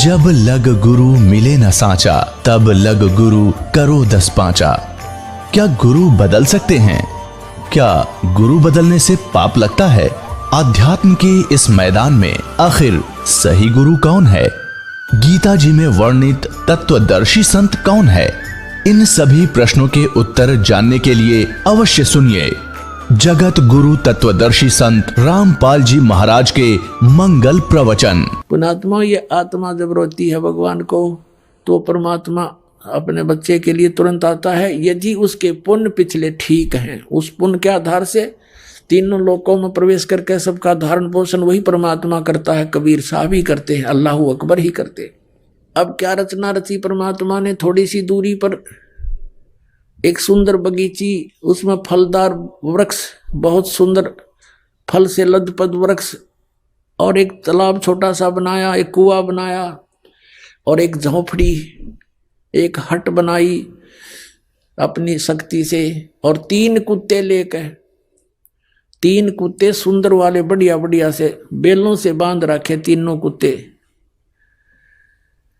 जब लग गुरु मिले न साचा, तब लग गुरु करो 10 पांचा। क्या गुरु बदल सकते हैं? क्या गुरु बदलने से पाप लगता है? आध्यात्म के इस मैदान में आखिर सही गुरु कौन है? गीता जी में वर्णित तत्वदर्शी संत कौन है? इन सभी प्रश्नों के उत्तर जानने के लिए अवश्य सुनिए जगत गुरु तत्वदर्शी संत रामपाल जी महाराज के मंगल प्रवचन। पुण्यात्मा, ये आत्मा जब रोती है भगवान को तो परमात्मा अपने बच्चे के लिए तुरंत आता है, यदि उसके पुण्य पिछले ठीक हैं। उस पुण्य के आधार से तीनों लोकों में प्रवेश करके सबका धारण पोषण वही परमात्मा करता है। कबीर साहब ही करते हैं, अल्लाह अकबर ही करते। अब क्या रचना रची परमात्मा ने। थोड़ी सी दूरी पर एक सुंदर बगीची, उसमें फलदार वृक्ष, बहुत सुंदर फल से लदपद वृक्ष, और एक तालाब छोटा सा बनाया, एक कुआं बनाया, और एक झोंपड़ी, एक हट बनाई अपनी शक्ति से, और 3 कुत्ते लेकर, 3 कुत्ते सुंदर वाले बढ़िया बढ़िया से बेलों से बांध रखे तीनों कुत्ते,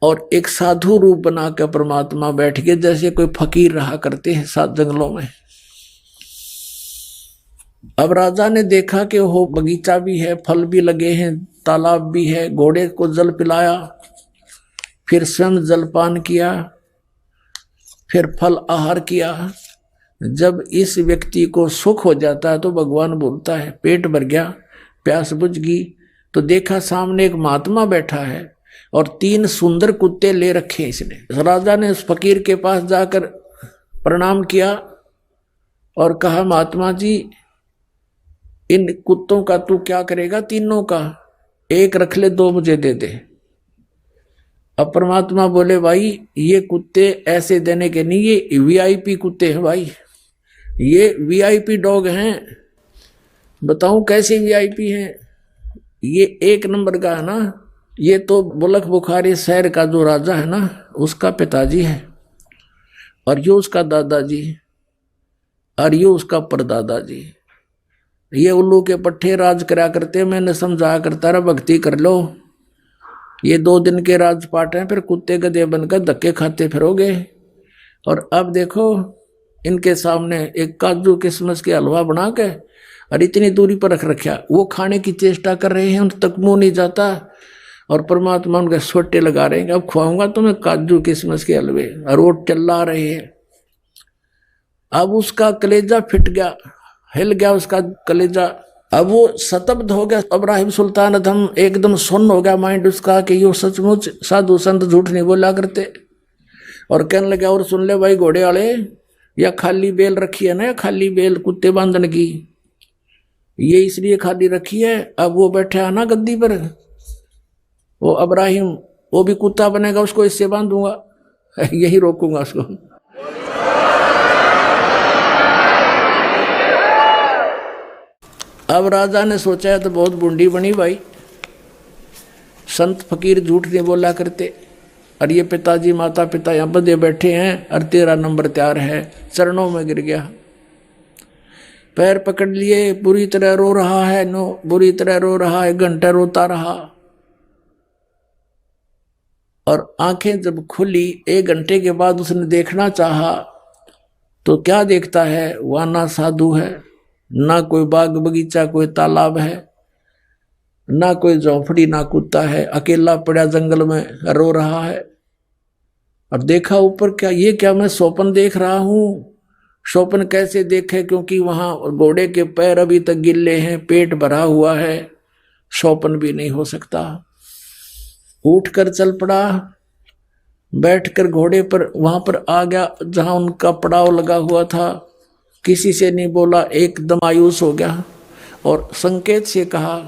और एक साधु रूप बनाकर परमात्मा बैठ के, जैसे कोई फकीर रहा करते हैं सात जंगलों में। अब राजा ने देखा कि वो बगीचा भी है, फल भी लगे हैं, तालाब भी है, घोड़े को जल पिलाया, फिर स्वयं जलपान किया, फिर फल आहार किया। जब इस व्यक्ति को सुख हो जाता है तो भगवान बोलता है, पेट भर गया, प्यास बुझ गई, तो देखा सामने एक महात्मा बैठा है और 3 सुंदर कुत्ते ले रखे इसने। राजा ने उस फकीर के पास जाकर प्रणाम किया और कहा, महात्मा जी, इन कुत्तों का तू क्या करेगा? तीनों का एक रख ले, 2 मुझे दे दे। अब परमात्मा बोले, भाई ये कुत्ते ऐसे देने के नहीं, ये वीआईपी कुत्ते हैं भाई, ये वीआईपी डॉग हैं। बताऊं कैसे वीआईपी हैं? ये 1 नंबर का है ना। ये तो बुलक बुखारी शहर का जो राजा है ना, उसका पिताजी है, और ये उसका दादाजी, और ये उसका परदादाजी। ये उल्लू के पट्टे राज करा करते। मैंने समझाया करता रहा, भक्ति कर लो, ये 2 दिन के राजपाट हैं, फिर कुत्ते गधे बनकर धक्के खाते फिरोगे। और अब देखो इनके सामने एक काजू किशमिश के हलवा बना के और इतनी दूरी पर रख रखा, वो खाने की चेष्टा कर रहे हैं, उन तक मुंह नहीं जाता, और परमात्मा उनके सोटे लगा रहे हैं, अब खुआऊंगा तुम्हें काजू किशमिश के हलवे, और वो चिल्ला रहे हैं। अब उसका कलेजा फिट गया, हिल गया उसका कलेजा, अब वो शतब्द हो गया। इब्राहिम सुल्तान अदम एकदम सुन्न हो गया माइंड उसका कि यो सचमुच साधु संत झूठ नहीं बोला करते। और कहने लगा, और सुन ले भाई घोड़े वाले, या खाली बेल रखी है ना, या खाली बेल कुत्ते बांधने की, ये इसलिए खाली रखी है। अब वो बैठा है ना गद्दी पर, वो इब्राहिम, वो भी कुत्ता बनेगा, उसको इससे बांधूंगा, यही रोकूंगा उसको। अब राजा ने सोचा है तो बहुत बूंदी बनी भाई, संत फकीर झूठ नहीं बोला करते, और ये पिताजी माता पिता यहाँ बदे बैठे हैं, और 13 नंबर तैयार है। चरणों में गिर गया, पैर पकड़ लिए, बुरी तरह रो रहा है, बुरी तरह रो रहा है, 1 घंटा रोता रहा। और आंखें जब खुली 1 घंटे के बाद उसने देखना चाहा, तो क्या देखता है? वहां ना साधु है, ना कोई बाग बगीचा, कोई तालाब है, ना कोई झोंपड़ी, ना कुत्ता है, अकेला पड़ा जंगल में रो रहा है। और देखा ऊपर, क्या ये, क्या मैं स्वप्न देख रहा हूं? स्वप्न कैसे देखे? क्योंकि वहां घोड़े के पैर अभी तक गिल्ले हैं, पेट भरा हुआ है, स्वप्न भी नहीं हो सकता। उठकर चल पड़ा, बैठकर घोड़े पर वहां पर आ गया जहां उनका पड़ाव लगा हुआ था। किसी से नहीं बोला, एकदम मायूस हो गया, और संकेत से कहा,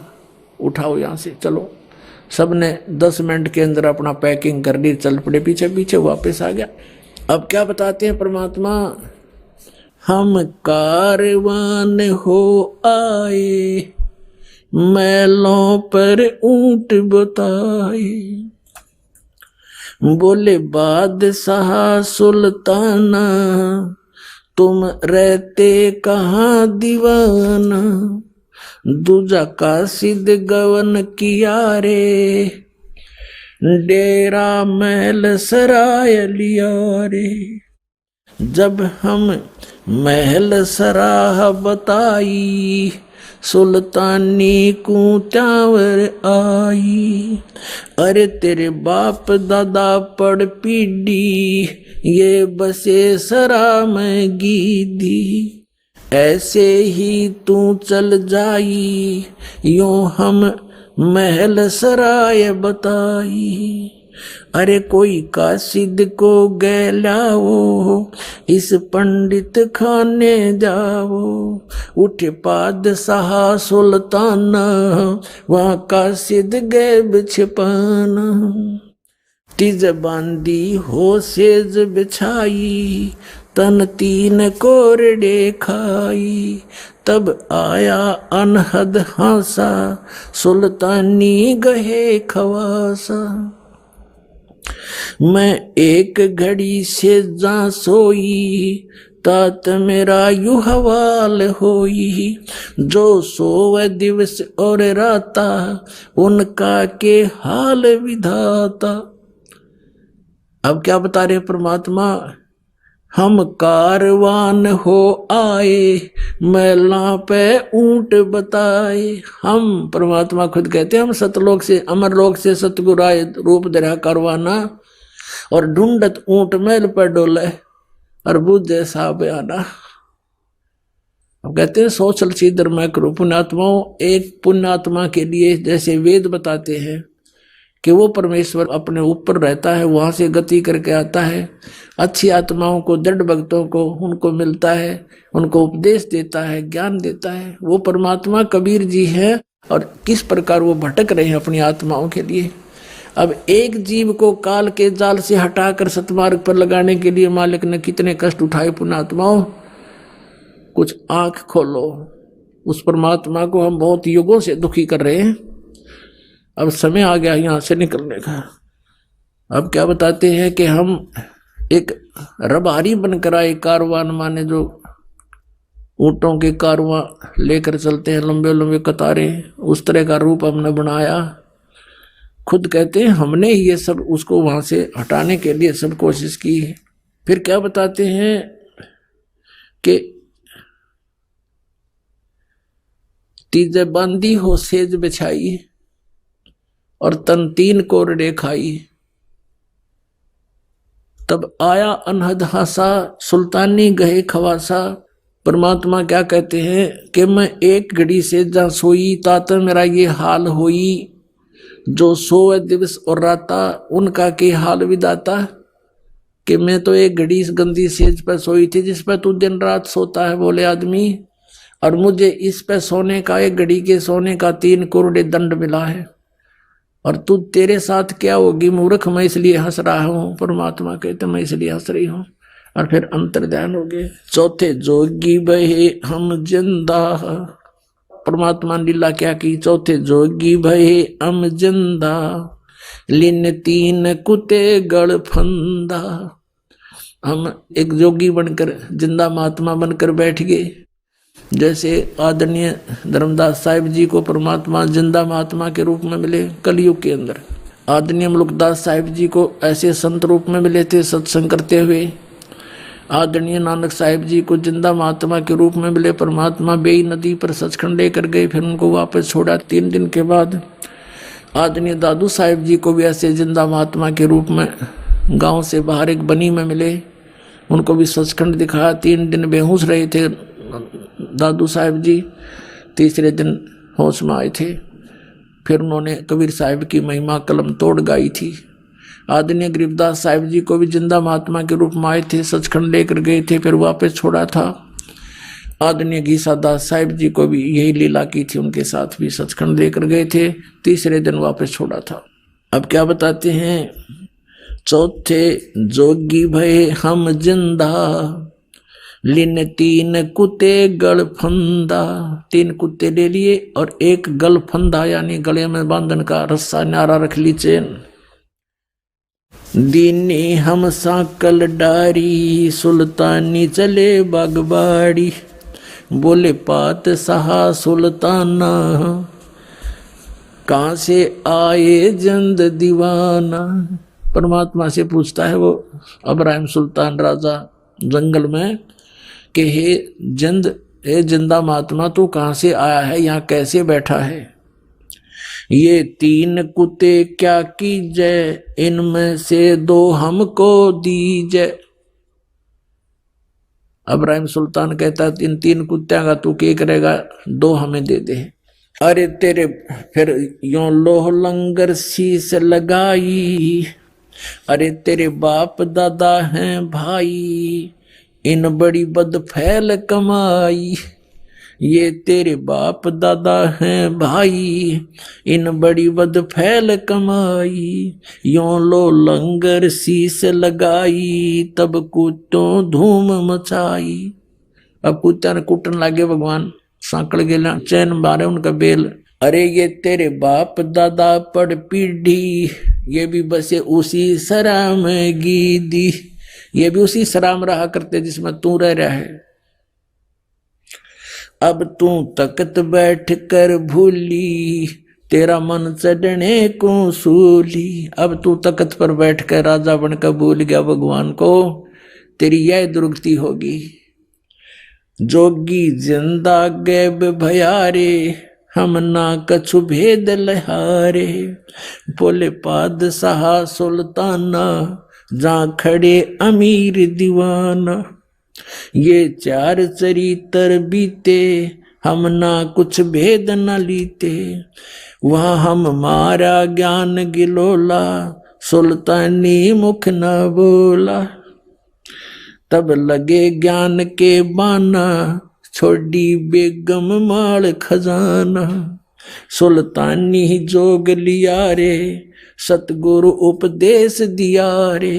उठाओ यहाँ से, चलो। सबने 10 मिनट के अंदर अपना पैकिंग कर ली, चल पड़े पीछे पीछे, वापस आ गया। अब क्या बताते हैं परमात्मा, हम कारवान हो आए, मैलों पर ऊंट बताए, बोले बादशाह सुल्ताना, तुम रहते कहाँ दीवाना, दूजा का सिद्ध गवन किया रे, डेरा महल सराय लिया रे। जब हम महल सराह बताई, सुल्तानी को त्यावर आई। अरे तेरे बाप दादा पड़ पीढ़ी, ये बसे सरा में गीधी। ऐसे ही तू चल जाई, यूं हम महल सराय बताई। अरे कोई कासिद को गैलाओ, इस पंडित खाने जाओ। उठे पादशाह सुल्ताना, वहाँ कासिद गैब छिपाना। तिज बांधी हो सेज बिछाई, तन तीन कोरडे खाई। तब आया अनहद हासा, सुल्तानी गहे खवासा। मैं एक घड़ी से जा सोई, तात मेरा यू हवाल होई। जो सोवे दिवस और राता, उनका के हाल विधाता। अब क्या बता रहे परमात्मा, हम कारवान हो आए, मैला पे ऊंट बताए। हम परमात्मा खुद कहते हैं हम सतलोक से अमरलोक से सतगुरु आए, रूप धरा कारवाना, और ढूंढत ऊंट मैल पर डोले, और बुझे साहब आना। अब कहते हैं सोचल सीधर मैं करूं। पुण्यात्माओं, एक पुण्यात्मा के लिए जैसे वेद बताते हैं कि वो परमेश्वर अपने ऊपर रहता है, वहां से गति करके आता है, अच्छी आत्माओं को, दृढ़ भक्तों को उनको मिलता है, उनको उपदेश देता है, ज्ञान देता है। वो परमात्मा कबीर जी है, और किस प्रकार वो भटक रहे हैं अपनी आत्माओं के लिए। अब एक जीव को काल के जाल से हटाकर सतमार्ग पर लगाने के लिए मालिक ने कितने कष्ट उठाए। पुण्यात्माओं, कुछ आंख खोलो। उस परमात्मा को हम बहुत युगों से दुखी कर रहे हैं, अब समय आ गया यहाँ से निकलने का। अब क्या बताते हैं कि हम एक रबारी बनकर आए, कारवान माने जो ऊँटों के कारवां लेकर चलते हैं, लंबे लंबे कतारे, उस तरह का रूप हमने बनाया। खुद कहते हैं हमने ही ये सब उसको वहां से हटाने के लिए सब कोशिश की है। फिर क्या बताते हैं कि तीजे बांधी हो सेज बिछाई, और तन तीन कोरडे खाई। तब आया अनहद हासा, सुल्तानी गहे खवासा। परमात्मा क्या कहते हैं कि मैं एक घड़ी से जा सोई, तात मेरा ये हाल होई। जो सोए दिवस और राता, उनका के हाल विदाता। कि मैं तो एक घड़ी इस गंदी सेज पर सोई थी जिस पर तू दिन रात सोता है बोले आदमी, और मुझे इस पर सोने का, एक घड़ी के सोने का 3 कोरडे दंड मिला है। और तू, तेरे साथ क्या होगी मूर्ख, मैं इसलिए हंस रहा हूं। परमात्मा कहते मैं इसलिए हंस रही हूं। और फिर अंतर ध्यान हो गए। चौथे जोगी बहे हम जिंदा। परमात्मा ने लीला क्या की। चौथे जोगी बहे हम जिंदा, लिन 3 कुते गड़ फंदा। हम एक जोगी बनकर, जिंदा महात्मा बनकर बैठ गए। जैसे आदरणीय धर्मदास साहिब जी को परमात्मा जिंदा महात्मा के रूप में मिले कलयुग के अंदर, आदरणीय मुलुकदास साहिब जी को ऐसे संत रूप में मिले थे सत्संग करते हुए। आदरणीय नानक साहिब जी को जिंदा महात्मा के रूप में मिले परमात्मा, बेई नदी पर सचखंड लेकर गए, फिर उनको वापस छोड़ा 3 दिन के बाद। आदरणीय दादू साहिब जी को भी ऐसे जिंदा महात्मा के रूप में गांव से बाहर एक बनी में मिले, उनको भी सचखंड दिखाया। 3 दिन बेहोश रहे थे दादू साहिब जी, तीसरे दिन होश में आए थे। फिर उन्होंने कबीर साहिब की महिमा कलम तोड़ गाई थी। आदरणीय गरीबदास साहिब जी को भी जिंदा महात्मा के रूप में आए थे, सचखंड लेकर गए थे, फिर वापस छोड़ा था। आदरणीय गीसा दास साहिब जी को भी यही लीला की थी, उनके साथ भी सचखंड लेकर गए थे, तीसरे दिन वापस छोड़ा था। अब क्या बताते हैं। चौथे जोगी भये हम जिंदा, लिन 3 कुत्ते गल फंदा। 3 कुत्ते ले लिए और एक गल फंदा यानी गले में बांधन का रस्सा नारा रख ली चेन। दीनी हम साकल डारी, सुल्तानी चले बागबाड़ी। बोले पात सहा सुल्ताना, कहाँ से आए जंद दीवाना। परमात्मा से पूछता है वो इब्राहिम सुल्तान राजा जंगल में कि हे जिंदा महात्मा तू कहाँ से आया है, यहाँ कैसे बैठा है। ये 3 कुत्ते क्या कीजे, इनमें से 2 हमको दीजे। इब्राहिम सुल्तान कहता है इन 3 कुत्तियां का तू क्या करेगा, 2 हमें दे दे। अरे तेरे फिर यों लोह लंगर शीश लगाई, अरे तेरे बाप दादा हैं भाई, इन बड़ी बद फैल कमाई। ये तेरे बाप दादा हैं भाई, इन बड़ी बद फैल कमाई। यों लो लंगर शीश लगाई, तब कुत्तों धूम मचाई। अब कुत्ता ने कुटन लागे भगवान, सांकड़ गेला चैन मारे उनका बेल। अरे ये तेरे बाप दादा पड़ पीढ़ी, ये भी बसे उसी सराम गीदी। ये भी उसी सराम रहा करते जिसमें तू रह रहा है। अब तू तख्त बैठ कर भूली, तेरा मन चढ़ने को सूली। अब तू तख्त पर बैठ कर राजा बनकर भूल गया भगवान को, तेरी यह दुर्गति होगी। जोगी जिंदा गैब भयारे, हम ना कछु भेद लहारे। बोले पादशाह सुल्ताना, जा खड़े अमीर दीवाना। ये 4 चरित्र बीते, हम ना कुछ भेद न लीते। वहाँ हम मारा ज्ञान गिलोला, सुल्तानी मुख न बोला। तब लगे ज्ञान के बाना, छोड़ी बेगम माल खजाना। सुल्तानी जोग लिया रे, सतगुरु उपदेश दिया रे।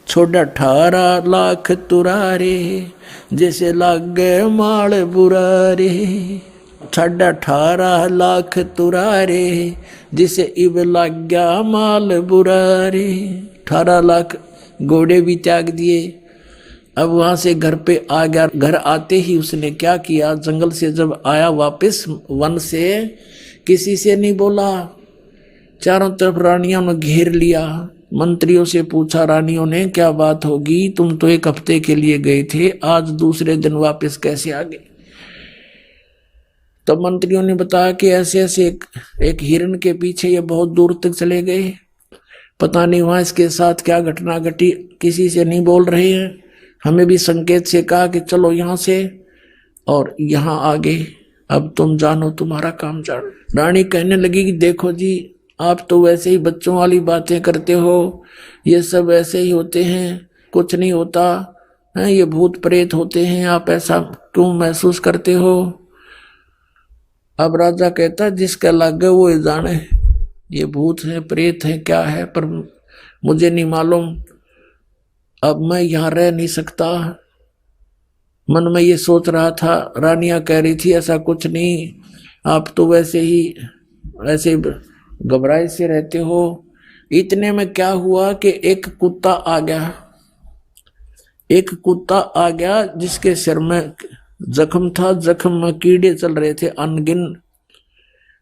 छोड़ा 18 लाख तुरारे, जैसे लागे माल बुरारे। छोड़ा 18 लाख तुरारे, जिसे इब लाग गया माल बुरारे। 18 लाख घोड़े भी त्याग दिए। अब वहां से घर पे आ गया। घर आते ही उसने क्या किया, जंगल से जब आया वापस वन से, किसी से नहीं बोला। चारों तरफ रानियों ने घेर लिया। मंत्रियों से पूछा रानियों ने क्या बात होगी, तुम तो 1 हफ्ते के लिए गए थे, आज दूसरे दिन वापस कैसे आ गए। तब मंत्रियों ने बताया कि ऐसे ऐसे एक हिरन के पीछे ये बहुत दूर तक चले गए, पता नहीं वहां इसके साथ क्या घटना घटी, किसी से नहीं बोल रहे हैं। हमें भी संकेत से कहा कि चलो यहाँ से और यहाँ आगे, अब तुम जानो, तुम्हारा काम जानो। रानी कहने लगी कि देखो जी, आप तो वैसे ही बच्चों वाली बातें करते हो, ये सब ऐसे ही होते हैं, कुछ नहीं होता है, ये भूत प्रेत होते हैं, आप ऐसा क्यों महसूस करते हो। अब राजा कहता जिसका लागे वो जाने, ये भूत है प्रेत है क्या है, पर मुझे नहीं मालूम। अब मैं यहाँ रह नहीं सकता। मन में ये सोच रहा था, रानियां कह रही थी ऐसा कुछ नहीं, आप तो वैसे ही ऐसे घबराए से रहते हो। इतने में क्या हुआ कि एक कुत्ता आ गया। एक कुत्ता आ गया जिसके सिर में जख्म था, जख्म में कीड़े चल रहे थे अनगिन।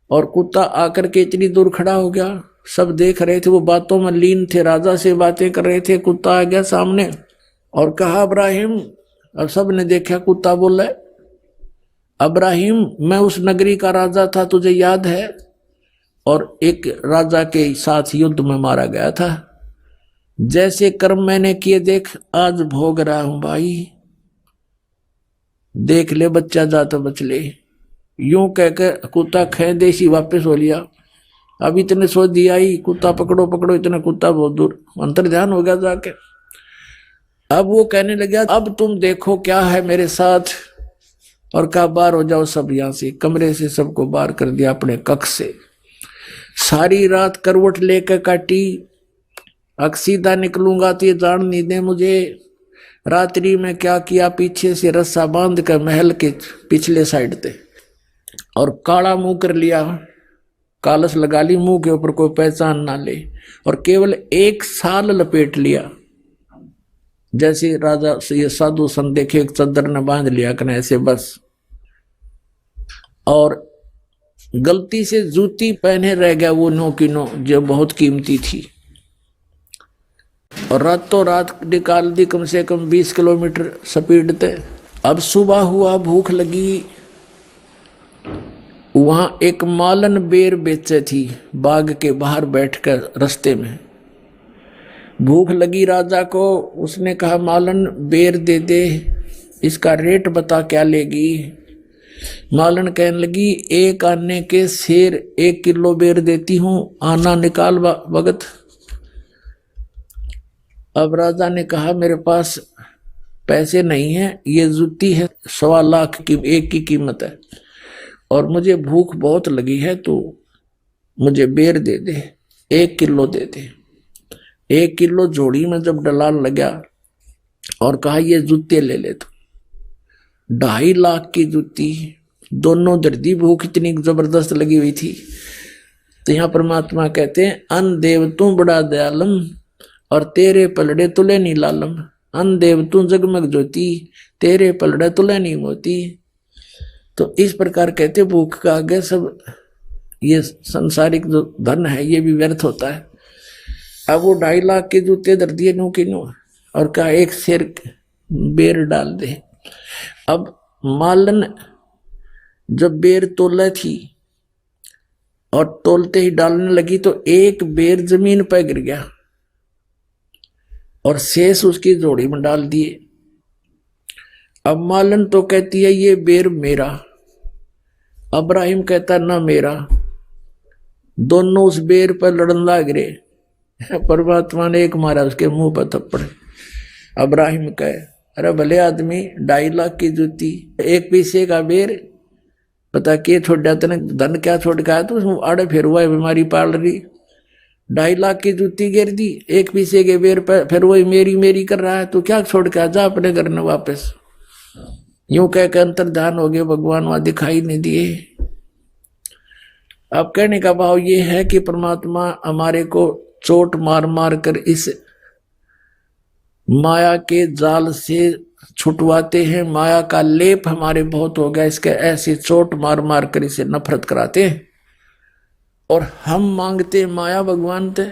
और कुत्ता आकर के इतनी दूर खड़ा हो गया, सब देख रहे थे, वो बातों में लीन थे, राजा से बातें कर रहे थे। कुत्ता आ गया सामने और कहा इब्राहिम। अब सब ने देखा, कुत्ता बोला इब्राहिम मैं उस नगरी का राजा था, तुझे याद है, और एक राजा के साथ युद्ध में मारा गया था। जैसे कर्म मैंने किए देख, आज भोग रहा हूं भाई, देख ले बच्चा जा तो बच ले। यूं कहकर कुत्ता खे देसी वापस हो लिया। अब इतने सोच दिया ही, कुत्ता पकड़ो पकड़ो, इतना कुत्ता बहुत दूर अंतर ध्यान हो गया जाके। अब वो कहने लगा अब तुम देखो क्या है मेरे साथ, और कहा बाहर हो जाओ सब यहाँ से। कमरे से सबको बाहर कर दिया अपने कक्ष से। सारी रात करवट लेकर काटी, अब सीधा निकलूंगा तो ये जान नहीं दे मुझे। रात्रि में क्या किया, पीछे से रस्सा बांध कर महल के पिछले साइड पे और काला मुंह कर लिया, कालस लगा ली मुंह के ऊपर, कोई पहचान ना ले, और केवल 1 साल लपेट लिया। जैसे राजा से ये साधु संत देखे, एक चद्दर ने बांध लिया कने ऐसे बस। और गलती से जूती पहने रह गया, वो 9 की 9 जो बहुत कीमती थी, और रातों रात निकाल दी, कम से कम 20 किलोमीटर स्पीड थे। अब सुबह हुआ, भूख लगी, वहां एक मालन बेर बेचे थी, बाग के बाहर बैठकर रास्ते में। भूख लगी राजा को, उसने कहा मालन बेर दे दे, इसका रेट बता क्या लेगी। मालन कहने लगी, एक आने के शेर 1 किलो बेर देती हूं, आना निकाल भगत। अब राजा ने कहा मेरे पास पैसे नहीं है, ये जूती है 1.25 लाख की एक की कीमत है, और मुझे भूख बहुत लगी है, तो मुझे बेर दे दे, 1 किलो दे दे। 1 किलो जोड़ी में जब दलाल लगा और कहा ये जूते ले ले, तो 2.5 लाख की जूती, दोनों दर्दी, भूख इतनी जबरदस्त लगी हुई थी। तो यहाँ परमात्मा कहते हैं अन देव तू बड़ा दयालम, और तेरे पलड़े तुले नी लालम। अन देव तू जगमग ज्योति, तेरे पलड़े तुले नी मोती। तो इस प्रकार कहते भूख का आगे सब ये संसारिक जो धन है ये भी व्यर्थ होता है। अब वो 2.5 लाख के जूते दर दिए 9 की 9, और कहा एक शेर बेर डाल दे। अब मालन जब बेर तोला थी और तोलते ही डालने लगी, तो एक बेर जमीन पर गिर गया और शेष उसकी जोड़ी में डाल दिए। अब मालन तो कहती है ये बेर मेरा, अब्राहिम कहता ना मेरा, दोनों उस बेर पर लड़न लग रहे। परमात्मा ने एक मारा उसके मुंह पर थप्पड़। अब्राहिम कहे अरे भले आदमी, 2.5 लाख की जूती, 1 पैसे का बेर, पता के छोड़ तने धन क्या छोड़ के आया, तो आड़े फिर हुआ बीमारी पाल रही। 2.5 लाख की जूती गिर दी, 1 पैसे के बेर पर फिर वही मेरी मेरी कर रहा है, तो क्या छोड़ के आ जा अपने घर में वापस। यूं कह के अंतर ध्यान हो गए, भगवान वहां दिखाई नहीं दिए। अब कहने का भाव ये है कि परमात्मा हमारे को चोट मार मार कर इस माया के जाल से छुटवाते हैं। माया का लेप हमारे बहुत हो गया, इसके ऐसी चोट मार मार कर इसे नफरत कराते हैं, और हम मांगते माया भगवान थे,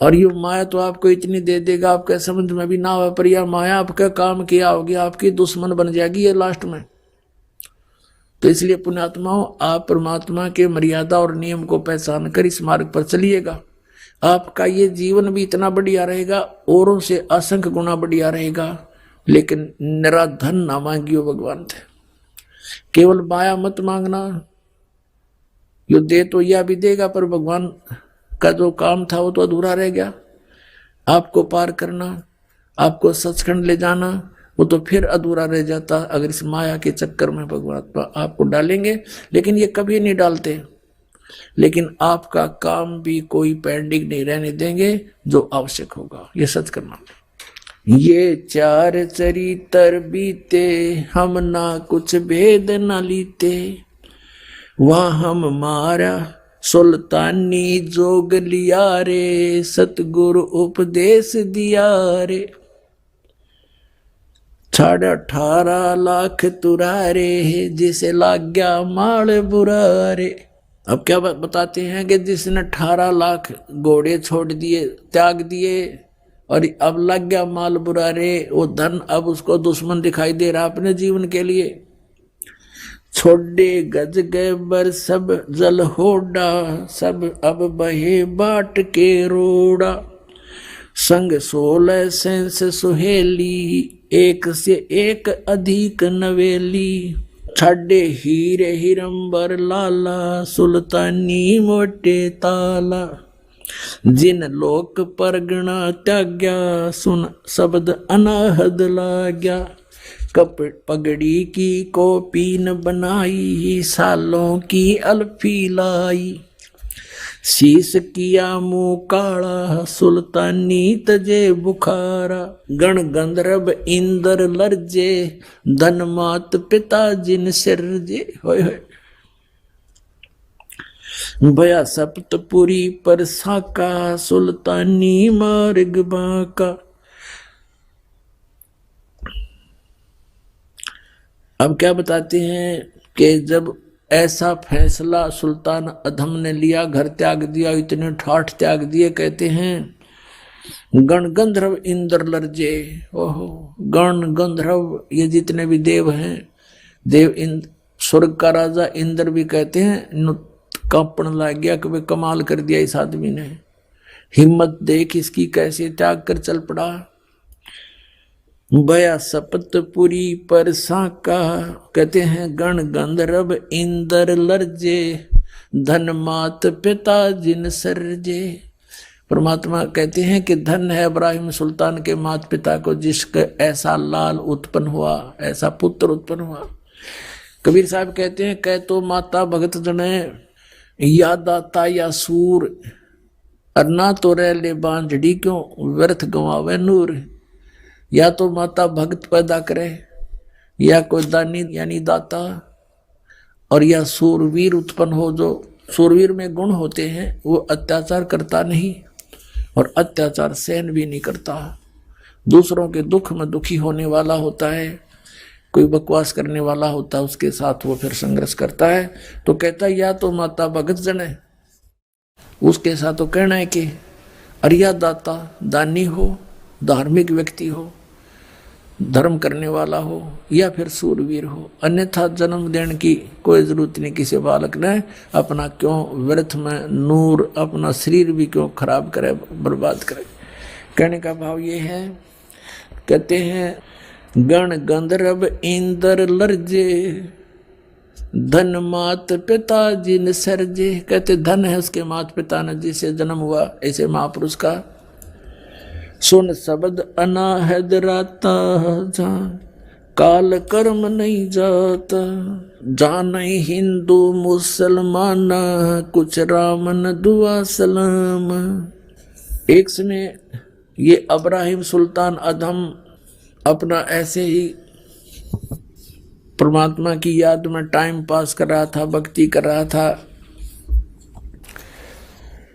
और ये माया तो आपको इतनी दे देगा आपके समझ में भी ना हो, पर यह माया आपका काम किया होगी, आपकी दुश्मन बन जाएगी ये लास्ट में। तो इसलिए पुण्यात्माओं, आप परमात्मा के मर्यादा और नियम को पहचान कर इस मार्ग पर चलिएगा। आपका ये जीवन भी इतना बढ़िया रहेगा, औरों से असंख्य गुना बढ़िया रहेगा, लेकिन निराधन ना मांगियो भगवान थे। केवल माया मत मांगना, यो दे तो यह भी देगा, पर भगवान का जो काम था वो तो अधूरा रह गया। आपको पार करना, आपको सचखंड ले जाना, वो तो फिर अधूरा रह जाता अगर इस माया के चक्कर में भगवान आपको डालेंगे। लेकिन ये कभी नहीं डालते, लेकिन आपका काम भी कोई पेंडिंग नहीं रहने देंगे जो आवश्यक होगा, ये सच करना। ये 4 चरित्र बीते, हम ना कुछ भेद न लीते, वह हम मारा सुल्तानी जोग लिया रे, सतगुरु उपदेश दिया रे, 18.5 लाख तुरारे, जिसे लाग गया माल बुरारे। अब क्या बताते हैं कि जिसने 18 लाख घोड़े छोड़ दिए, त्याग दिए, और अब लग गया माल बुरारे, वो धन अब उसको दुश्मन दिखाई दे रहा अपने जीवन के लिए। छोड़े गज गैबर सब जल होड़ा, सब अब बहे बाट के रोड़ा, संग 16 सेंस सुहेली, एक से एक अधिक नवेली, छाडे हीरे हिरंबर लाला, सुल्तानी मोटे ताला, जिन लोक परगना त्याग्या, सुन शब्द अनाहद लाग्या, कप पगड़ी की कोपीन बनाई, सालों की अल्फी लाई, शीश किया मुंह काला, सुल्तानी तजे बुखारा, गण गंधर्व इंद्र लर्जे, धन मात पिता जिन सिरजे। होय होय भया सप्तपुरी पर साका, सुल्तानी मार्ग बाका। अब क्या बताते हैं कि जब ऐसा फैसला सुल्तान अधम ने लिया, घर त्याग दिया, इतने ठाठ त्याग दिए। कहते हैं गण गंधर्व इंद्र लर्जे। ओहो, गण गंधर्व ये जितने भी देव हैं, देव इंद्र, स्वर्ग का राजा इंद्र भी कहते हैं कांपने लग गया कि वे कमाल कर दिया इस आदमी ने, हिम्मत देख इसकी कैसे त्याग कर चल पड़ा। बया सपतपुरी पर साका। कहते हैं गण गंधर्व इंद्र लर्जे, धन मात पिता जिन सरजे। परमात्मा कहते हैं कि धन है इब्राहिम सुल्तान के माता पिता को जिसका ऐसा लाल उत्पन्न हुआ, ऐसा पुत्र उत्पन्न हुआ। कबीर साहब कहते हैं कह तो माता भगत जने या दाता या सूर, अन्ना तो रह ले बांझड़ी क्यों व्यर्थ गंवावे नूर। या तो माता भक्त पैदा करे, या कोई दानी यानी दाता, और या सूरवीर उत्पन्न हो। जो सूरवीर में गुण होते हैं वो अत्याचार करता नहीं और अत्याचार सहन भी नहीं करता, दूसरों के दुख में दुखी होने वाला होता है, कोई बकवास करने वाला होता है उसके साथ वो फिर संघर्ष करता है। तो कहता है या तो माता भगत जन है, उसके साथ तो कहना है कि अरिया दाता दानी हो, धार्मिक व्यक्ति हो, धर्म करने वाला हो, या फिर सूरवीर हो, अन्यथा जन्म देने की कोई जरूरत नहीं किसी बालक ने। अपना क्यों व्यर्थ में नूर, अपना शरीर भी क्यों खराब करे, बर्बाद करे। कहने का भाव ये है, कहते हैं गण गंधर्व इंद्र लर्जे, धन मात पिता जिन सरजे। कहते धन है उसके माता पिता ने जिसे जन्म हुआ, ऐसे महापुरुष का। सुन शब्द अनाहद राता, जान काल कर्म नहीं जाता, जान हिंदू मुसलमान कुछ रामन दुआ सलाम। एक समय ये इब्राहिम सुल्तान अधम अपना ऐसे ही परमात्मा की याद में टाइम पास कर रहा था, भक्ति कर रहा था।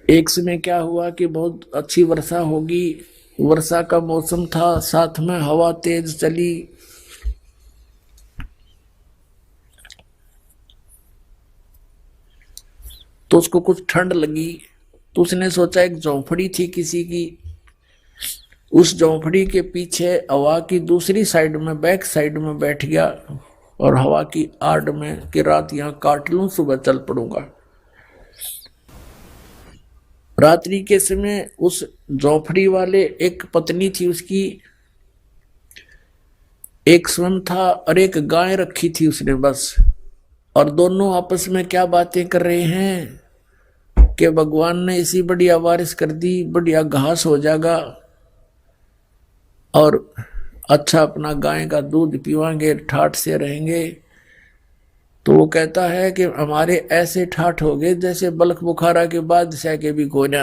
एक समय क्या हुआ कि बहुत अच्छी वर्षा होगी, वर्षा का मौसम था, साथ में हवा तेज चली। तो उसको कुछ ठंड लगी, तो उसने सोचा एक झोंपड़ी थी किसी की, उस झोंपड़ी के पीछे हवा की दूसरी साइड में, बैक साइड में बैठ गया और हवा की आड़ में कि रात यहां काट लूं, सुबह चल पड़ूंगा। रात्रि के समय उस झोंपड़ी वाले एक पत्नी थी उसकी, एक स्वयं था और एक गाय रखी थी उसने बस। और दोनों आपस में क्या बातें कर रहे हैं कि भगवान ने इसी बढ़िया बारिश कर दी, बढ़िया घास हो जाएगा और अच्छा अपना गाय का दूध पीवांगे, ठाठ से रहेंगे। तो वो कहता है कि हमारे ऐसे ठाठ हो गए जैसे बलख बुखारा के बादशाह के भी गोना।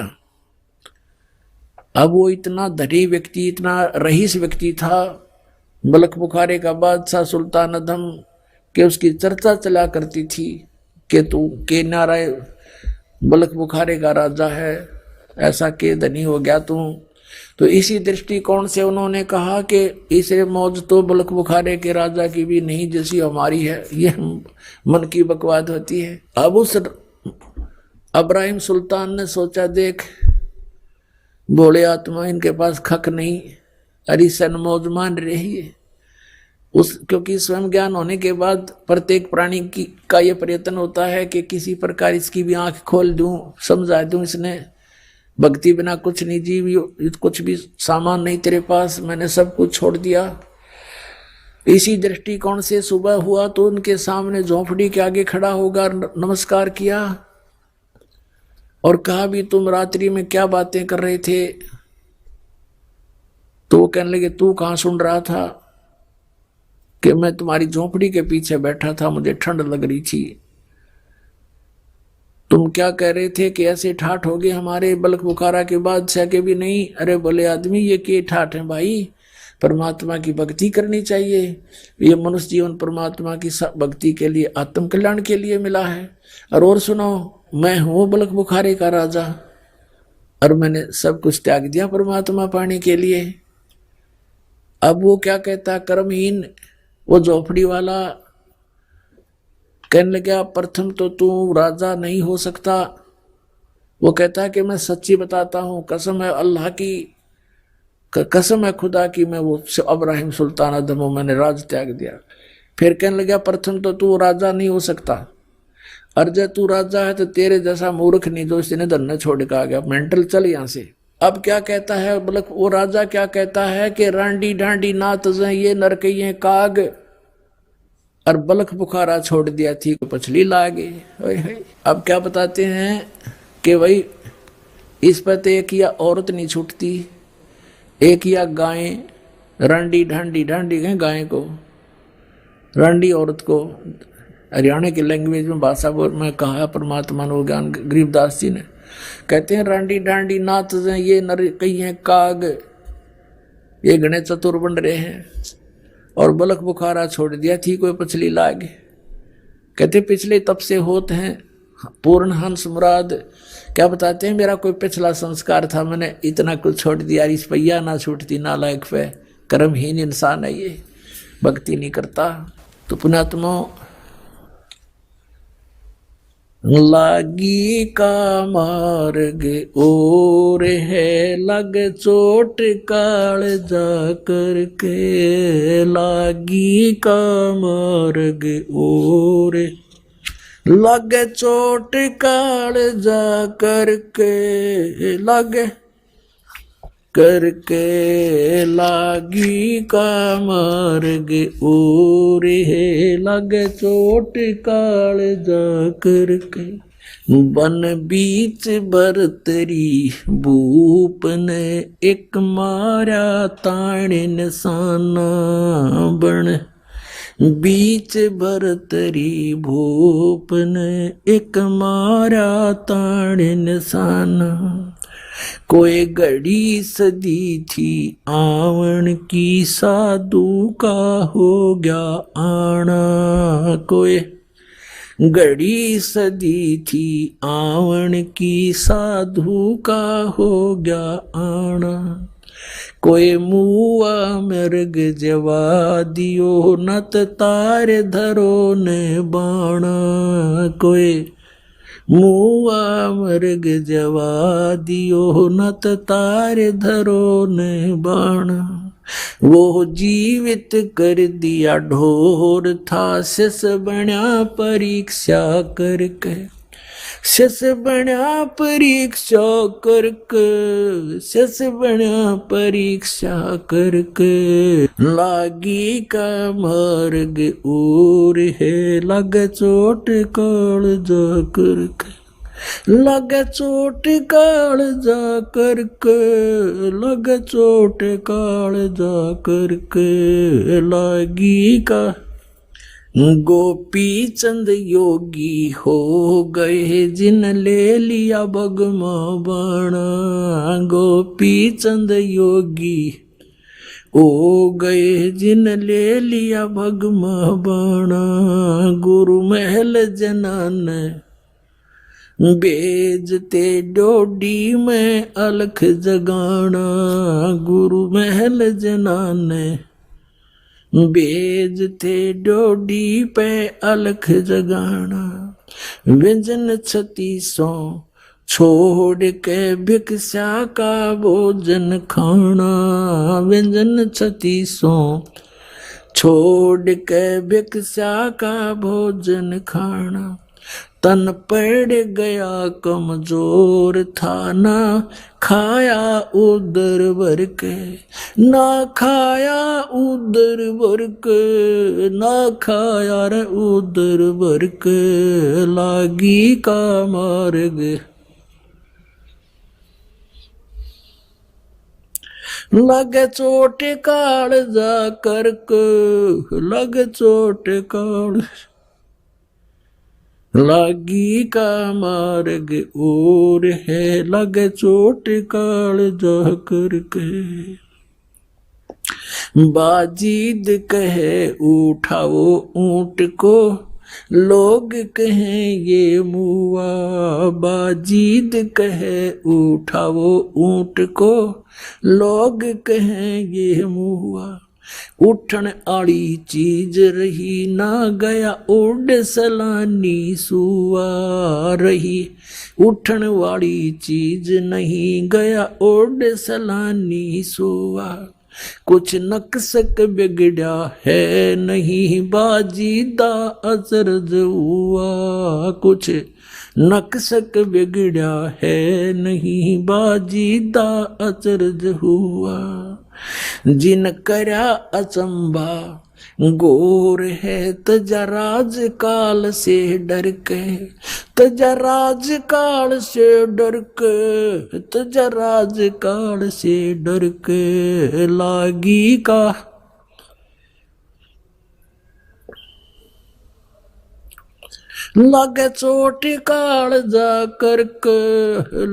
अब वो इतना धनी व्यक्ति, इतना रईस व्यक्ति था, बलख बुखारे का बादशाह सुल्तान अधम, के उसकी चर्चा चला करती थी कि तू के नाराय बलख बुखारे का राजा है, ऐसा के धनी हो गया तू। तो इसी दृष्टिकोण से उन्होंने कहा कि इसे मौज तो बलख बुखारे के राजा की भी नहीं जैसी हमारी है, ये मन की बकवाद होती है। अब उस इब्राहिम सुल्तान ने सोचा देख भोले आत्मा इनके पास खक नहीं, अरे सन मौज मान रही है उस, क्योंकि स्वयं ज्ञान होने के बाद प्रत्येक प्राणी की का ये प्रयत्न होता है कि किसी प्रकार इसकी भी आंख खोल दूं, समझा दूं। इसने भक्ति बिना कुछ नहीं जीव, कुछ भी सामान नहीं तेरे पास, मैंने सब कुछ छोड़ दिया। इसी दृष्टिकोण से सुबह हुआ तो उनके सामने झोंपड़ी के आगे खड़ा होगा, नमस्कार किया और कहा भी तुम रात्रि में क्या बातें कर रहे थे। तो वो कहने लगे तू कहाँ सुन रहा था कि मैं तुम्हारी झोंपड़ी के पीछे बैठा था, मुझे ठंड लग रही थी। तुम क्या कह रहे थे कि ऐसे ठाठ हो गए हमारे बलख बुखारा के बादशाह के भी नहीं। अरे बोले आदमी ये के ठाठ है भाई, परमात्मा की भक्ति करनी चाहिए। ये मनुष्य जीवन परमात्मा की भक्ति के लिए, आत्म कल्याण के लिए मिला है। और सुनो, मैं हूं बलख बुखारे का राजा और मैंने सब कुछ त्याग दिया परमात्मा पाने के लिए। अब वो क्या कहता, कर्महीन वो झोपड़ी वाला कहने लगा प्रथम तो तू राजा नहीं हो सकता। वो कहता है कि मैं सच्ची बताता हूँ, कसम है अल्लाह की, कसम है खुदा की, मैं वो इब्राहिम सुल्तान आदम हूं, मैंने राज त्याग दिया। फिर कहने लगा प्रथम तो तू राजा नहीं हो सकता, और जब तू राजा है तो तेरे जैसा मूर्ख नहीं जो इसने धरना छोड़ के आ गया, मेंटल चल यहां से। अब क्या कहता है बलक, वो राजा क्या कहता है कि रांडी ढांडी नात ये नरकइये काग, और बलख बुखारा छोड़ दिया थी पछली लागे। अब क्या बताते हैं कि भाई इस पर तो एक या औरत नहीं छूटती, एक या गाय, रांडी ढांडी, ढांडी गए गाय को, रांडी औरत को, हरियाणा की लैंग्वेज में भाषा में कहा परमात्मा ने ज्ञान गरीबदास जी ने, कहते हैं रांडी ढांडी नाथ ये नर कई हैं काग, ये गणे चतुर बन रहे हैं, और बलख बुखारा छोड़ दिया थी कोई पछली लाग। कहते पिछले तब से होते हैं पूर्ण हंस मुराद। क्या बताते हैं मेरा कोई पिछला संस्कार था, मैंने इतना कुछ छोड़ दिया, इस पहिया ना छूटती नालायक पे, कर्महीन इंसान है ये, भक्ति नहीं करता। तो पुण्यात्मा लागी का मार्ग और है लग चोट काल जा करके, लागी का मार्ग और लग चोट काल जा करके, लग करके लागी का मार्ग और है लग चोट काल जा करके, बन बीच बरतरी भूप ने एक मारा ताण निशाना, बन बीच बरतरी भूप ने एक मारा ताण निशाना, कोई घड़ी सदी थी आवन की साधु का हो गया आना, कोई घड़ी सदी थी आवन की साधु का हो गया आना, कोई मुआ मृग जवा दियो नत तार धरो ने बाणा, कोई मुआ मृग जवा दियो नत तार धरो ने बाणा, वो जीवित कर दिया ढोर था शिष बना परीक्षा करके, शिष बना परीक्षा करके, शिष बना परीक्षा करके, लागी का मार्ग और है लग चोट काल जा करके, लग चोट काल जा करके, लग चोट काल जा करके, लागी का। गोपी चंद योगी हो गए जिन ले लिया भगमा बाणा, गोपी चंद योगी हो गए जिन ले लिया भगमा बाणा, गुरु महल जनान बेजते डोडी में अलख जगाना, गुरु महल जनान बेजते डोडी पे अलख जगाना, व्यंजन 36 छोड़ के भिक्षा का भोजन खाना, व्यंजन 36 छोड़ के भिक्षा का भोजन खाना, तन पड़ गया कमजोर था ना खाया उदर भर के, ना खाया उदर भर के, ना खाया रे उदर भर के, लागी का मार्ग लग चोट काल जा करके, लग चोट काल लागी का मार्ग और है लग चोट काल जा करके, बाजीद कहे उठाओ ऊंट को लोग कहें ये मुआ, बाजीद कहे उठाओ ऊंट को लोग कहें ये मुआ, उठन आड़ी चीज रही, ना गया उड़ सलानी सुआ रही। उठन वाली चीज नहीं, गया उड़ सलानी सुआ। कुछ नक्सक बिगड़ा है नहीं, बाजी दा अजरज हुआ। कुछ नक्सक बिगड़ा है नहीं, बाजी दा अजरज हुआ। जिन करया अचंबा गोर है, तजा राज काल से डर के, तजा राज काल से डर के, तजा राज काल से डर के लागी का। लगे चोट काल जा करके,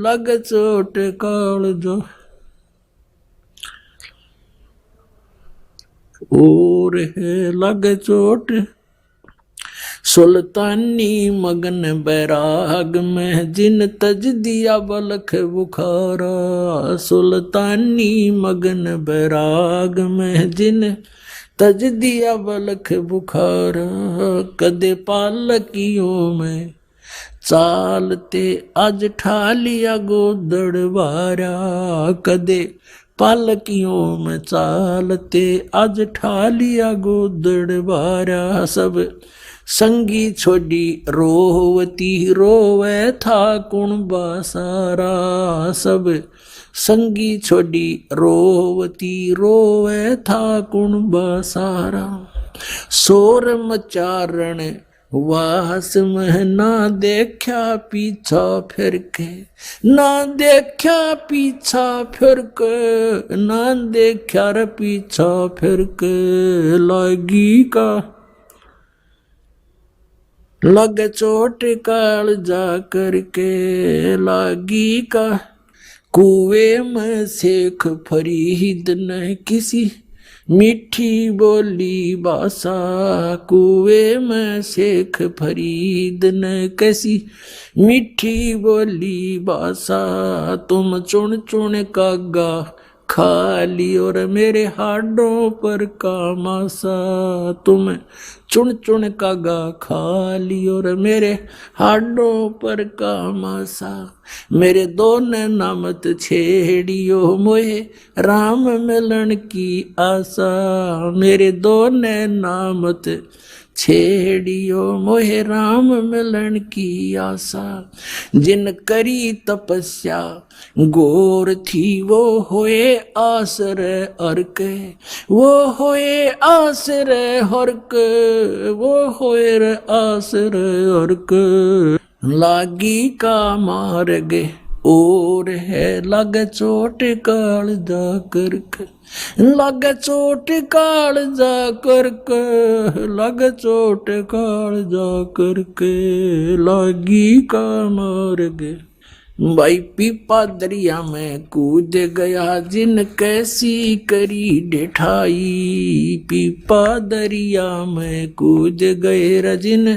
लगे चोट काल जा और है लगे चोट। सुल्तानी मगन बैराग में, जिन तज दिया बलख बुखारा। सुल्तानी मगन बैराग में, जिन तज दिया बलख बुखारा। कदे पालकियों में चालते, आज ठा लिया गोदड़ बारा। कदे पालकियों में चालते, आज ठा लिया गोदड़ बारा। सब संगी छोड़ी रोवती, रोवे था कुणबा सारा। सब संगी छोड़ी रोवती, रोवे था कुणबा सारा। शोर मचारण वास में, ना देखा पीछा फिर के, ना देखा पीछा फिर के, ना देखा रे पीछा फिर के लागी का। लग चोट काल जा करके लागी का। कुएं में शेख फरीद ने किसी मीठी बोली बासा। कुएं में शेख फरीद ने कैसी मीठी बोली बासा। तुम चुन चुन कागा खा ली और मेरे हाडों पर का मासा। तुम चुन चुन कागा खा ली और मेरे हाडों पर का मासा। मेरे दो नैना मत छेड़ियो, मोहे राम मिलन की आशा। मेरे दो नैना मत छेड़ियो, मोहे राम मिलन की आशा। जिन करी तपस्या गोर थी, वो होए आसरे अर्क। वो होए आसरे हर्क, वो होए रे आसरे अर्क। लागी का मार्ग और है, लग चोट काल जा करके, लग चोट काल जा करके, लग चोट काल जा करके लागी का मार्ग। भाई पीपा दरिया में कूद गया, जिन कैसी करी डेठाई। पीपा दरिया में कूद गए रजिन,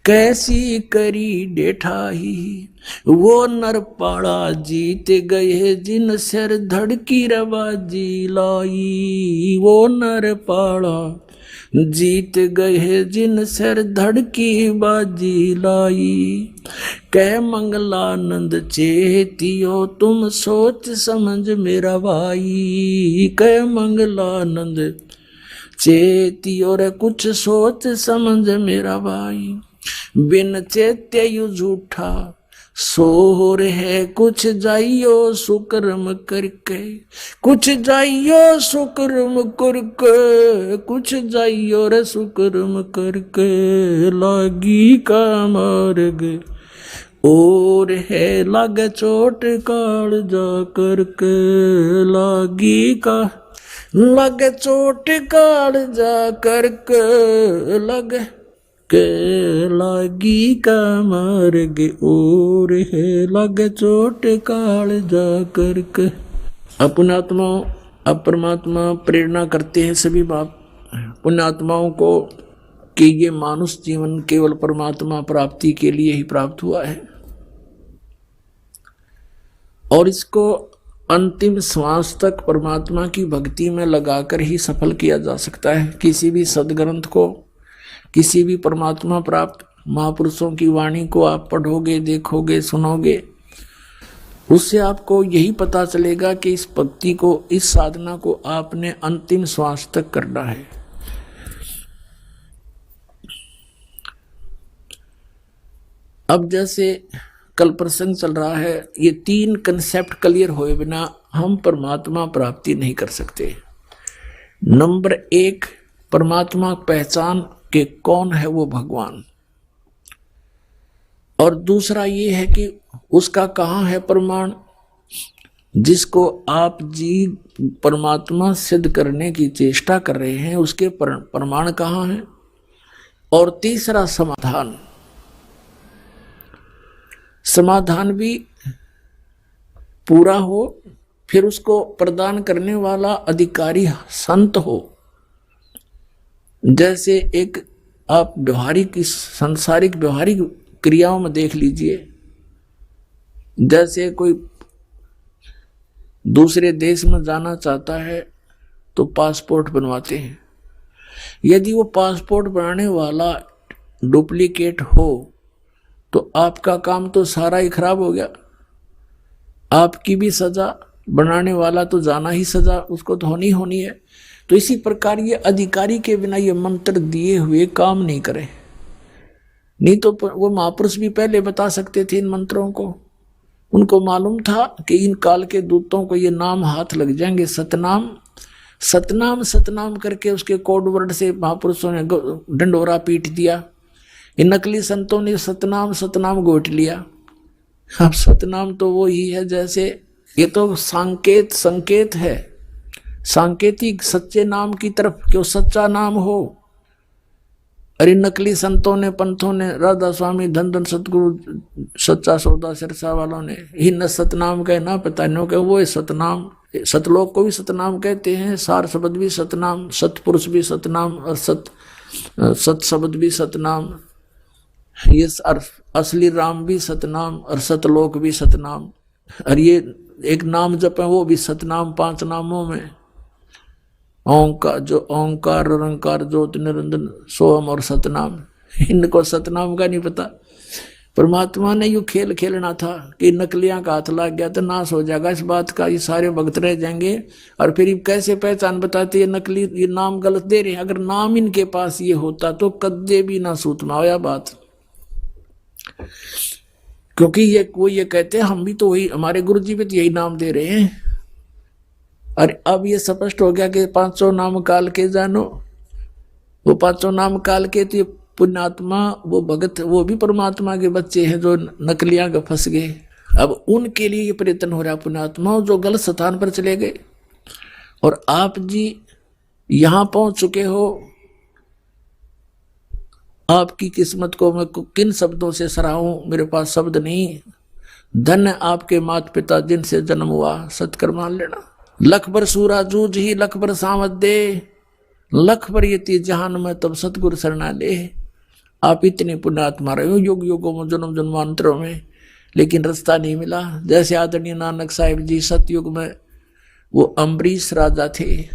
कैसी करी डेठाई। वो नरपाड़ा जीत गए, जिन सिर धड़की रबाजी लाई। वो नरपाड़ा जीत गए, जिन सिर धड़की बाजी लाई। कह मंगलानंद चेतियो, तुम सोच समझ मेरा भाई। कह मंगलानंद चेतियो रे, कुछ सोच समझ मेरा भाई। बिन चेत्य यू झूठा सोर है, कुछ जाइयो सुकर्म करके। कुछ जाइयो सुकर्म करके, कुछ जाइयो रे सुकर्म करके लागी का मार्ग। और है लग चोट काल जा करके लागी का। लग चोट काल जा करके लग के लागी का मार्ग। और है लग चोट काल जा करके। पुण्यात्माओं, अब परमात्मा प्रेरणा करते हैं सभी बाप पुण्यात्माओं को कि ये मानुष जीवन केवल परमात्मा प्राप्ति के लिए ही प्राप्त हुआ है, और इसको अंतिम श्वास तक परमात्मा की भक्ति में लगाकर ही सफल किया जा सकता है। किसी भी सदग्रंथ को, किसी भी परमात्मा प्राप्त महापुरुषों की वाणी को आप पढ़ोगे, देखोगे, सुनोगे, उससे आपको यही पता चलेगा कि इस भक्ति को, इस साधना को आपने अंतिम श्वास तक करना है। अब जैसे कल प्रसंग चल रहा है, ये 3 कंसेप्ट क्लियर हुए बिना हम परमात्मा प्राप्ति नहीं कर सकते। नंबर 1, परमात्मा पहचान के कौन है वो भगवान, और दूसरा ये है कि उसका कहाँ है प्रमाण, जिसको आप जी परमात्मा सिद्ध करने की चेष्टा कर रहे हैं, उसके प्रमाण कहाँ है। और तीसरा समाधान, समाधान भी पूरा हो, फिर उसको प्रदान करने वाला अधिकारी संत हो। जैसे एक आप व्यवहारिक, सांसारिक व्यवहारिक क्रियाओं में देख लीजिए, जैसे कोई दूसरे देश में जाना चाहता है तो पासपोर्ट बनवाते हैं। यदि वो पासपोर्ट बनाने वाला डुप्लीकेट हो तो आपका काम तो सारा ही खराब हो गया, आपकी भी सजा, बनाने वाला तो जाना ही सजा उसको तो होनी है। तो इसी प्रकार ये अधिकारी के बिना ये मंत्र दिए हुए काम नहीं करे। नहीं तो वो महापुरुष भी पहले बता सकते थे इन मंत्रों को, उनको मालूम था कि इन काल के दूतों को ये नाम हाथ लग जाएंगे। सतनाम सतनाम सतनाम करके उसके कोड वर्ड से महापुरुषों ने डंडोरा पीट दिया। इन नकली संतों ने सतनाम सतनाम गोट लिया। अब सतनाम तो वो ही है, जैसे ये तो संकेत है, सांकेतिक सच्चे नाम की तरफ, क्यों सच्चा नाम हो। अरे नकली संतों ने, पंथों ने, राधा स्वामी, धन धन सतगुरु, सच्चा सौदा सिरसा वालों ने ही न सतनाम कहे ना पता नो के वो है सतनाम। सतलोक को भी सतनाम कहते हैं, सार शब्द भी सतनाम, सतपुरुष भी सतनाम, और सत शब्द भी सतनाम, ये असली राम भी सतनाम और सतलोक भी सतनाम। और ये एक नाम जप है वो भी सतनाम, 5 नामों में ओंकार, जो ओंकार निरंकार ज्योति निरंजन सोहम और सतनाम, इनको सतनाम का नहीं पता। परमात्मा ने यू खेल खेलना था कि नकलियां का हाथ लग गया तो नाश हो जाएगा इस बात का, ये सारे भक्त रह जाएंगे। और फिर कैसे पहचान बताते ये नकली, ये नाम गलत दे रहे हैं। अगर नाम इनके पास ये होता तो कद्दे भी ना सूत में आया बात, क्योंकि ये कहते हैं हम भी तो वही, हमारे गुरु जी भी तो यही नाम दे रहे हैं। और अब ये स्पष्ट हो गया कि 500 नाम काल के जानो, वो 500 नाम काल के तो पुण्यात्मा, वो भगत, वो भी परमात्मा के बच्चे हैं जो नकलियां का फंस गए। अब उनके लिए ये प्रयत्न हो रहा पुण्यात्मा जो गलत स्थान पर चले गए। और आप जी यहां पहुंच चुके हो, आपकी किस्मत को मैं किन शब्दों से सराहूं, मेरे पास शब्द नहीं। धन्य आपके माता पिता जिनसे जन्म हुआ, सत्कर मान लेना। लख बर सूरा जूझ ही लख बर सामत दे, लख बर यति जहान में तब सतगुरु शरणा ले। आप इतने पुण्यात्मा रहे हो युग युगों में, जन्म जन्मांतरों में, लेकिन रास्ता नहीं मिला। जैसे आदरणीय नानक साहिब जी सतयुग में वो अम्बरीश राजा थे,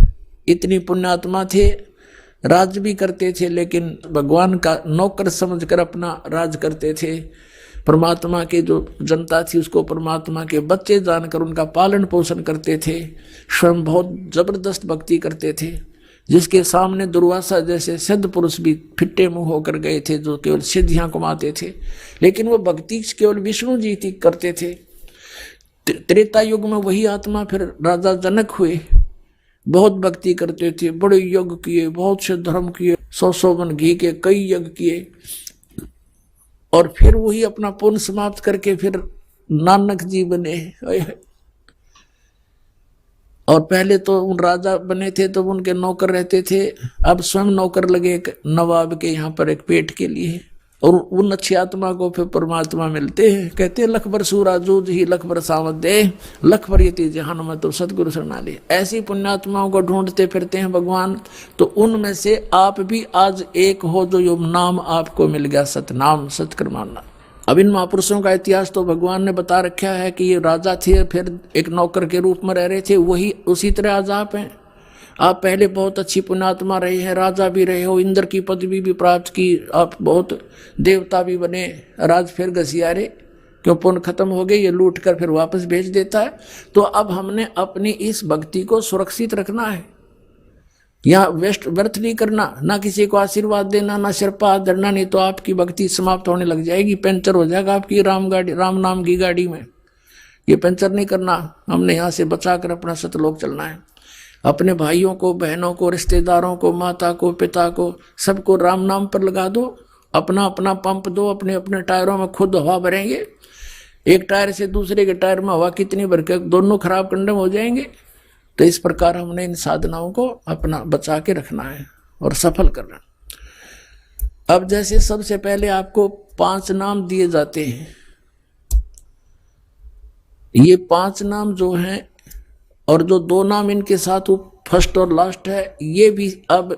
इतनी पुण्यात्मा थे, राज भी करते थे, लेकिन भगवान का नौकर समझकर अपना राज करते थे। परमात्मा के जो जनता थी उसको परमात्मा के बच्चे जानकर उनका पालन पोषण करते थे। स्वयं बहुत जबरदस्त भक्ति करते थे, जिसके सामने दुर्वासा जैसे सिद्ध पुरुष भी फिट्टे मुंह होकर गए थे, जो केवल सिद्धियां कमाते थे। लेकिन वो भक्ति केवल विष्णु जी की करते थे। त्रेता युग में वही आत्मा फिर राजा जनक हुए, बहुत भक्ति करते थे, बड़े यज्ञ किए, बहुत से धर्म किए, 100 मन घी के कई यज्ञ किए। और फिर वही अपना पुण्य समाप्त करके फिर नानक जी बने। और पहले तो उन राजा बने थे तो उनके नौकर रहते थे, अब स्वयं नौकर लगे एक नवाब के यहाँ पर एक पेट के लिए। और उन अच्छी आत्मा को फिर परमात्मा मिलते हैं। कहते हैं लख बर सूरा जूझ ही लख बर सावत दे, लख बर यति जहान में तो सतगुरु शरणा ले। ऐसी पुण्यात्माओं को ढूंढते फिरते हैं भगवान। तो उनमें से आप भी आज एक हो जो यो नाम आपको मिल गया, सतनाम, सतकर मानना। अब इन महापुरुषों का इतिहास तो भगवान ने बता रखा है कि ये राजा थे, फिर एक नौकर के रूप में रह रहे थे, वही उसी तरह आज आप हैं। आप पहले बहुत अच्छी पुण्यात्मा रहे हैं, राजा भी रहे हो, इंद्र की पदवी भी प्राप्त की, आप बहुत देवता भी बने, राज फिर घसियारे, क्यों पुण्य खत्म हो गए, ये लूट कर फिर वापस भेज देता है। तो अब हमने अपनी इस भक्ति को सुरक्षित रखना है, यहाँ वेस्ट व्यर्थ नहीं करना, ना किसी को आशीर्वाद देना, ना सिर पर हाथ धरना, नहीं तो आपकी भक्ति समाप्त होने लग जाएगी, पंचर हो जाएगा आपकी राम नाम की गाड़ी में। ये पंचर नहीं करना, हमने यहाँ से बचाकर अपना सतलोक चलना है। अपने भाइयों को, बहनों को, रिश्तेदारों को, माता को, पिता को, सबको राम नाम पर लगा दो, अपना अपना पंप दो, अपने अपने टायरों में खुद हवा भरेंगे। एक टायर से दूसरे के टायर में हवा कितनी भर के दोनों खराब कंडम हो जाएंगे। तो इस प्रकार हमने इन साधनाओं को अपना बचा के रखना है और सफल करना। अब जैसे सबसे पहले आपको 5 नाम दिए जाते हैं, ये 5 नाम जो हैं और जो 2 नाम इनके साथ फर्स्ट और लास्ट है, ये भी अब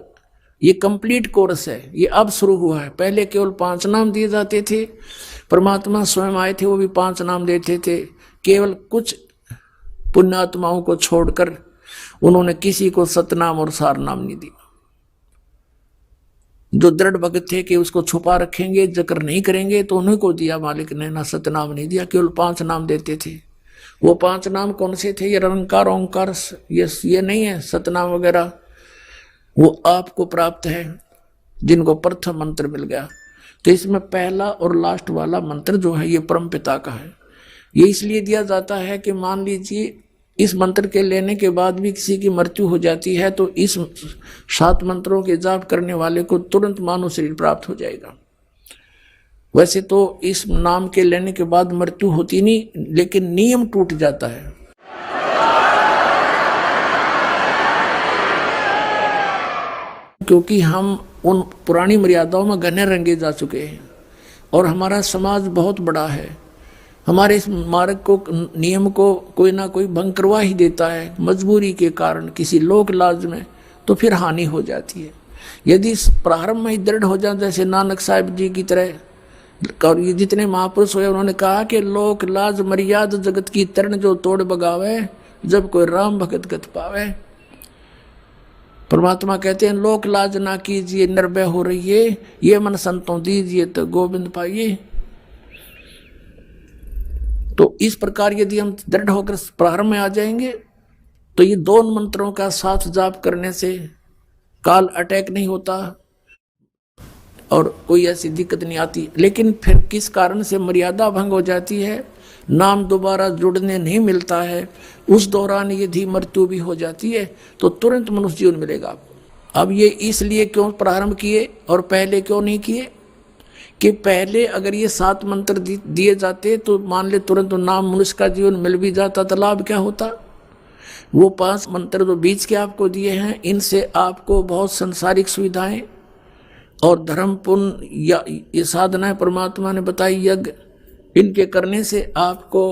ये कंप्लीट कोर्स है, ये अब शुरू हुआ है। पहले केवल 5 नाम दिए जाते थे, परमात्मा स्वयं आए थे, वो भी 5 नाम देते थे। केवल कुछ पुण्यात्माओं को छोड़कर उन्होंने किसी को सतनाम और सार नाम नहीं दिया। जो दृढ़ भगत थे कि उसको छुपा रखेंगे, जिक्र नहीं करेंगे, तो उन्हीं को दिया मालिक ने, ना सतनाम नहीं दिया, केवल 5 नाम देते थे। वो 5 नाम कौन से थे? ये निरंकार ओंकार, ये नहीं है सतनाम वगैरह, वो आपको प्राप्त है जिनको प्रथम मंत्र मिल गया। तो इसमें पहला और लास्ट वाला मंत्र जो है ये परम पिता का है। ये इसलिए दिया जाता है कि मान लीजिए इस मंत्र के लेने के बाद भी किसी की मृत्यु हो जाती है तो इस 7 मंत्रों के जाप करने वाले को तुरंत मानव शरीर प्राप्त हो जाएगा। वैसे तो इस नाम के लेने के बाद मृत्यु होती नहीं, लेकिन नियम टूट जाता है। क्योंकि हम उन पुरानी मर्यादाओं में घने रंगे जा चुके हैं और हमारा समाज बहुत बड़ा है। हमारे इस मार्ग को, नियम को कोई ना कोई भंग करवा ही देता है मजबूरी के कारण, किसी लोक लाज में, तो फिर हानि हो जाती है। यदि इस प्रारंभ में ही दृढ़ हो जाए, जैसे नानक साहिब जी की तरह, और ये जितने महापुरुष हुए उन्होंने कहा कि लोक लाज मर्याद जगत की तरण जो तोड़ बगावे, जब कोई राम भगत गत पावे। परमात्मा कहते हैं लोक लाज ना कीजिए, निर्भय हो रही है, ये मन संतों दीजिए तो गोविंद पाइए। तो इस प्रकार यदि हम दृढ़ होकर प्रारंभ में आ जाएंगे तो ये 2 मंत्रों का साथ जाप करने से काल अटैक नहीं होता और कोई ऐसी दिक्कत नहीं आती। लेकिन फिर किस कारण से मर्यादा भंग हो जाती है, नाम दोबारा जुड़ने नहीं मिलता है, उस दौरान यदि मृत्यु भी हो जाती है तो तुरंत मनुष्य जीवन मिलेगा आपको। अब ये इसलिए क्यों प्रारंभ किए और पहले क्यों नहीं किए कि पहले अगर ये 7 मंत्र दिए जाते तो मान ले तुरंत नाम मनुष्य का जीवन मिल भी जाता तो लाभ क्या होता। वो 5 मंत्र जो बीच के आपको दिए हैं, इनसे आपको बहुत संसारिक सुविधाएं और धर्म पुण्य या ये साधनाएं परमात्मा ने बताई, यज्ञ, इनके करने से आपको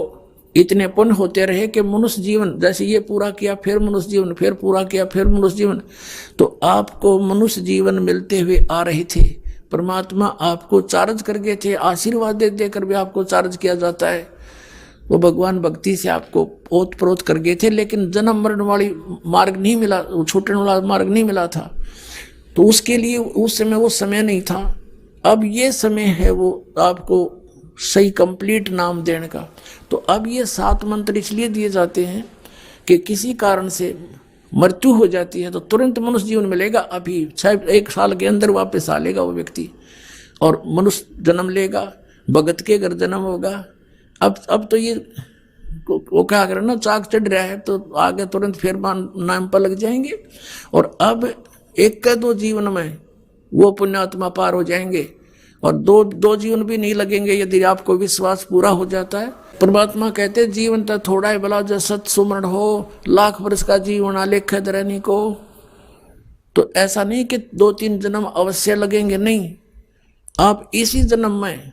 इतने पुण्य होते रहे कि मनुष्य जीवन, जैसे ये पूरा किया फिर मनुष्य जीवन, फिर पूरा किया फिर मनुष्य जीवन, तो आपको मनुष्य जीवन मिलते हुए आ रहे थे। परमात्मा आपको चार्ज कर गए थे, आशीर्वाद दे देकर भी आपको चार्ज किया जाता है। वो भगवान भक्ति से आपको ओत प्रोत कर गए थे, लेकिन जन्म मरण वाली मार्ग नहीं मिला, छूटने वाला मार्ग नहीं मिला था। तो उसके लिए उस समय वो समय नहीं था। अब ये समय है वो आपको सही कंप्लीट नाम देने का। तो अब ये 7 मंत्र इसलिए दिए जाते हैं कि किसी कारण से मृत्यु हो जाती है तो तुरंत मनुष्य जीवन मिलेगा, अभी 1 साल के अंदर वापस आ लेगा वो व्यक्ति और मनुष्य जन्म लेगा, भगत के घर जन्म होगा। अब तो ये वो क्या करें ना, चाक चढ़ रहा है तो आगे तुरंत फिर नाम पर लग जाएंगे और अब 1-2 जीवन में वो पुण्यात्मा पार हो जाएंगे और 2 जीवन भी नहीं लगेंगे यदि आपको विश्वास पूरा हो जाता है। परमात्मा कहते जीवन तो थोड़ा है भला जो सत सुमरण हो, लाख वर्ष का जीवन आलेख रहने को। तो ऐसा नहीं कि 2-3 जन्म अवश्य लगेंगे, नहीं, आप इसी जन्म में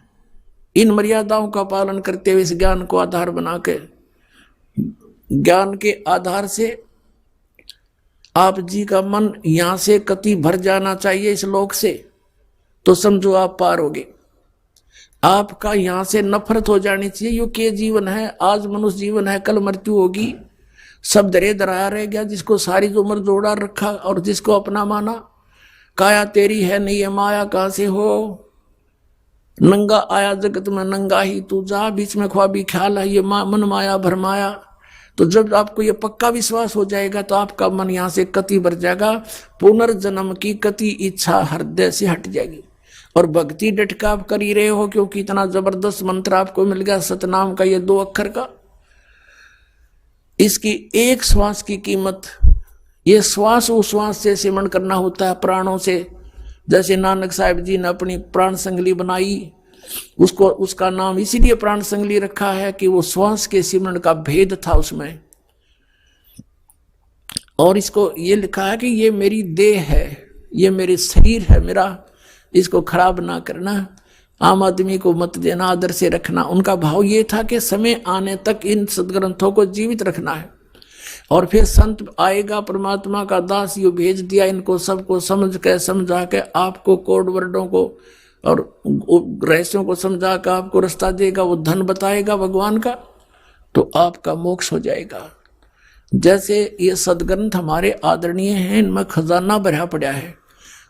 इन मर्यादाओं का पालन करते हुए इस ज्ञान को आधार बना के, ज्ञान के आधार से आप जी का मन यहां से कति भर जाना चाहिए इस लोक से, तो समझो आप पार होगे। आपका यहाँ से नफरत हो जानी चाहिए। यो के जीवन है, आज मनुष्य जीवन है, कल मृत्यु होगी, सब दरे दराया रह गया। जिसको सारी उम्र जोड़ा रखा और जिसको अपना माना, काया तेरी है नहीं है माया कहाँ से हो, नंगा आया जगत में नंगा ही तू जा, बीच में ख्वाबी ख्याल है ये मन माया भरमाया। तो जब आपको ये पक्का विश्वास हो जाएगा तो आपका मन यहाँ से कति भर जाएगा, पुनर्जन्म की कति इच्छा हृदय से हट जाएगी। और भक्ति डट का आप कर ही रहे हो, क्योंकि इतना जबरदस्त मंत्र आपको मिल गया सतनाम का, ये 2 अक्षर का। इसकी एक श्वास की कीमत, ये श्वास उश्वास से सिमरण करना होता है प्राणों से। जैसे नानक साहिब जी ने अपनी प्राण संगली बनाई, उसको उसका नाम इसीलिए प्राण संगली रखा है कि वो श्वास के सिमरण का भेद था उसमें। और इसको ये लिखा है कि ये मेरी देह है, ये मेरे शरीर है मेरा, इसको खराब ना करना, आम आदमी को मत देना, आदर से रखना। उनका भाव ये था कि समय आने तक इन सदग्रंथों को जीवित रखना है। और फिर संत आएगा, परमात्मा का दास यो भेज दिया, इनको सबको समझा के आपको कोड वर्डों को और रहस्यों को समझा कर आपको रास्ता देगा, वो धन बताएगा भगवान का, तो आपका मोक्ष हो जाएगा। जैसे ये सदग्रंथ हमारे आदरणीय हैं, इनमें खजाना भरा पड़ा है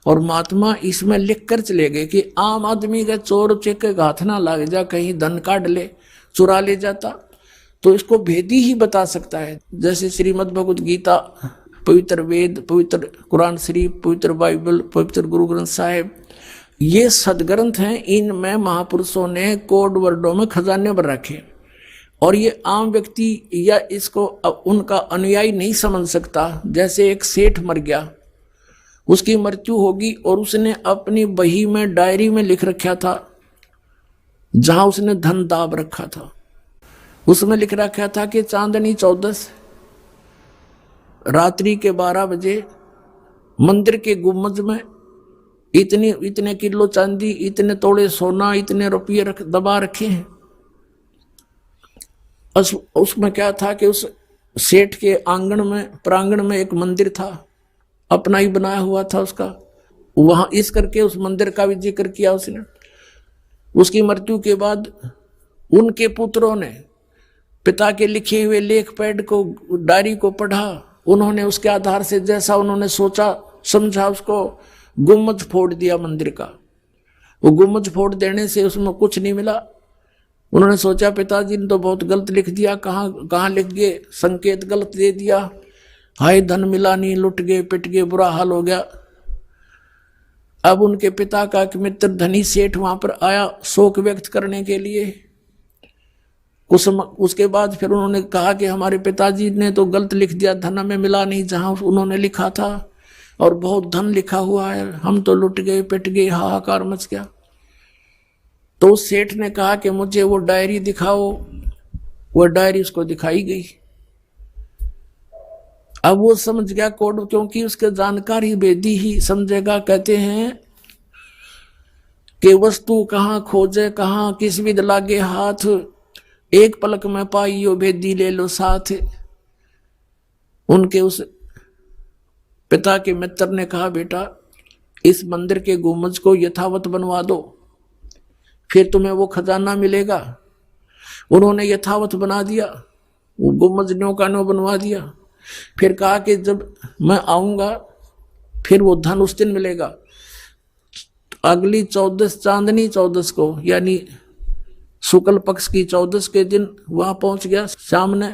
और महात्मा इसमें लिख कर चले गए कि आम आदमी के चोर चेके हाथ ना लग जा, कहीं धन काट ले, चुरा ले जाता, तो इसको भेदी ही बता सकता है। जैसे श्रीमद् भगवद गीता, पवित्र वेद, पवित्र कुरान शरीफ, पवित्र बाइबल, पवित्र गुरु ग्रंथ साहिब, ये सदग्रंथ हैं। इनमें महापुरुषों ने कोड वर्डों में खजाने भर रखे और ये आम व्यक्ति या इसको उनका अनुयायी नहीं समझ सकता। जैसे एक सेठ मर गया, उसकी मृत्यु होगी और उसने अपनी बही में डायरी में लिख रखा था, जहां उसने धन दाब रखा था, उसमें लिख रखा था कि चांदनी 14 रात्रि के 12 बजे मंदिर के गुम्बद में इतने किलो चांदी, इतने तोड़े सोना, इतने रुपये दबा रखे हैं। उसमें क्या था कि उस सेठ के आंगन में, प्रांगण में एक मंदिर था, अपना ही बनाया हुआ था उसका। वहां इस करके उस मंदिर का भी जिक्र किया उसने। उसकी मृत्यु के बाद उनके पुत्रों ने पिता के लिखे हुए लेख पैड को, डायरी को पढ़ा। उन्होंने उसके आधार से जैसा उन्होंने सोचा समझा, उसको गुम्बद फोड़ दिया मंदिर का। वो गुम्बद फोड़ देने से उसमें कुछ नहीं मिला। उन्होंने सोचा पिताजी ने तो बहुत गलत लिख दिया, कहाँ लिख गए, संकेत गलत दे दिया, हाय धन मिला नहीं, लुट गए, पिट गए, बुरा हाल हो गया। अब उनके पिता का एक मित्र धनी सेठ वहां पर आया शोक व्यक्त करने के लिए। उसके बाद फिर उन्होंने कहा कि हमारे पिताजी ने तो गलत लिख दिया, धन हमें मिला नहीं जहां उन्होंने लिखा था, और बहुत धन लिखा हुआ है, हम तो लुट गए, पिट गए, हाहाकार मच गया। तो उस सेठ ने कहा कि मुझे वो डायरी दिखाओ। वो डायरी उसको दिखाई गई। अब वो समझ गया कोड, क्योंकि उसके जानकारी वेदी ही समझेगा। कहते हैं कि वस्तु कहाँ खोजे कहाँ, किस विद लागे हाथ, एक पलक में पाइयो भेदी ले लो साथ। उनके उस पिता के मित्र ने कहा बेटा इस मंदिर के गुम्बद को यथावत बनवा दो, फिर तुम्हें वो खजाना मिलेगा। उन्होंने यथावत बना दिया, वो गुम्बद न्यों का न्यों बनवा दिया। फिर कहा कि जब मैं आऊंगा फिर वो धन उस दिन मिलेगा। अगली 14 चांदनी 14 को, यानी शुक्ल पक्ष की 14 के दिन वहां पहुंच गया सामने।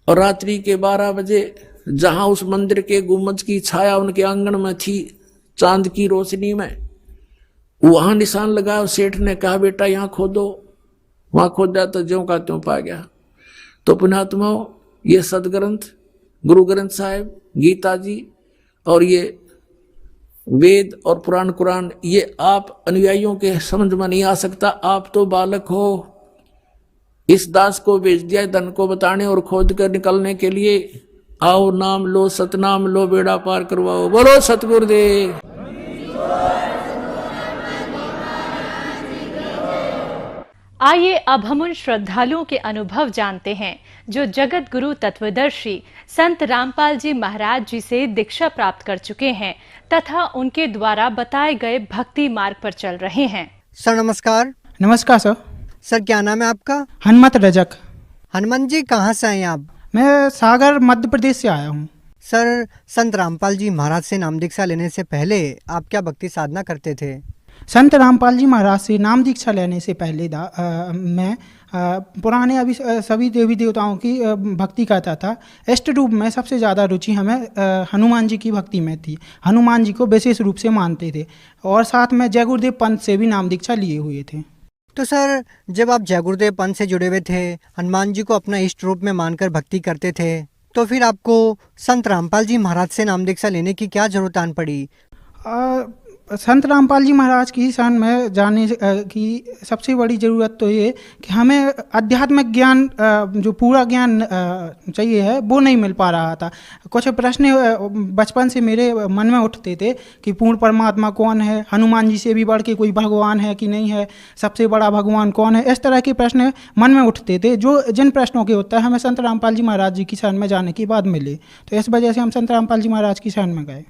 और रात्रि के 12 बजे जहां उस मंदिर के गुम्बद की छाया उनके आंगन में थी, चांद की रोशनी में, वहां निशान लगाया। सेठ ने कहा बेटा यहाँ खोदो। वहां खोदा तो ज्यों का त्यों पा गया। तो पुण्यात्माओं, ये सदग्रंथ गुरु ग्रंथ साहिब, गीता जी और ये वेद और पुराण कुरान, ये आप अनुयायियों के समझ में नहीं आ सकता। आप तो बालक हो। इस दास को भेज दिया धन को बताने और खोद कर निकलने के लिए। आओ नाम लो, सतनाम लो, बेड़ा पार करवाओ। बोलो सतगुरुदेव। आइए अब हम उन श्रद्धालुओं के अनुभव जानते हैं जो जगत गुरु तत्वदर्शी संत रामपाल जी महाराज जी से दीक्षा प्राप्त कर चुके हैं तथा उनके द्वारा बताए गए भक्ति मार्ग पर चल रहे हैं। सर नमस्कार, नमस्कार सर। सर क्या नाम है आपका? हनुमत रजक। हनुमान जी कहाँ से आए हैं आप? मैं सागर मध्य प्रदेश से आया हूँ। सर संत रामपाल जी महाराज से नाम दीक्षा लेने से पहले आप क्या भक्ति साधना करते थे? संत रामपाल जी महाराज से नाम दीक्षा लेने से पहले मैं पुराने सभी देवी देवताओं की भक्ति करता था। इष्ट रूप में सबसे ज़्यादा रुचि हमें हनुमान जी की भक्ति में थी। हनुमान जी को विशेष रूप से मानते थे और साथ में जय गुरुदेव पंथ से भी नाम दीक्षा लिए हुए थे। तो सर जब आप जय गुरुदेव पंथ से जुड़े हुए थे, हनुमान जी को अपना इष्ट रूप में मानकर भक्ति करते थे, तो फिर आपको संत रामपाल जी महाराज से नाम दीक्षा लेने की क्या जरूरत आन पड़ी? संत रामपाल जी महाराज की शरण में जाने की सबसे बड़ी ज़रूरत तो ये कि हमें आध्यात्मिक ज्ञान जो पूरा ज्ञान चाहिए है वो नहीं मिल पा रहा था। कुछ प्रश्न बचपन से मेरे मन में उठते थे कि पूर्ण परमात्मा कौन है, हनुमान जी से भी बढ़ के कोई भगवान है कि नहीं है, सबसे बड़ा भगवान कौन है, इस तरह के प्रश्न मन में उठते थे जिन प्रश्नों के उत्तर हमें संत रामपाल जी महाराज जी की शरण में जाने के बाद मिले। तो इस वजह से हम संत रामपाल जी महाराज की शरण में गए।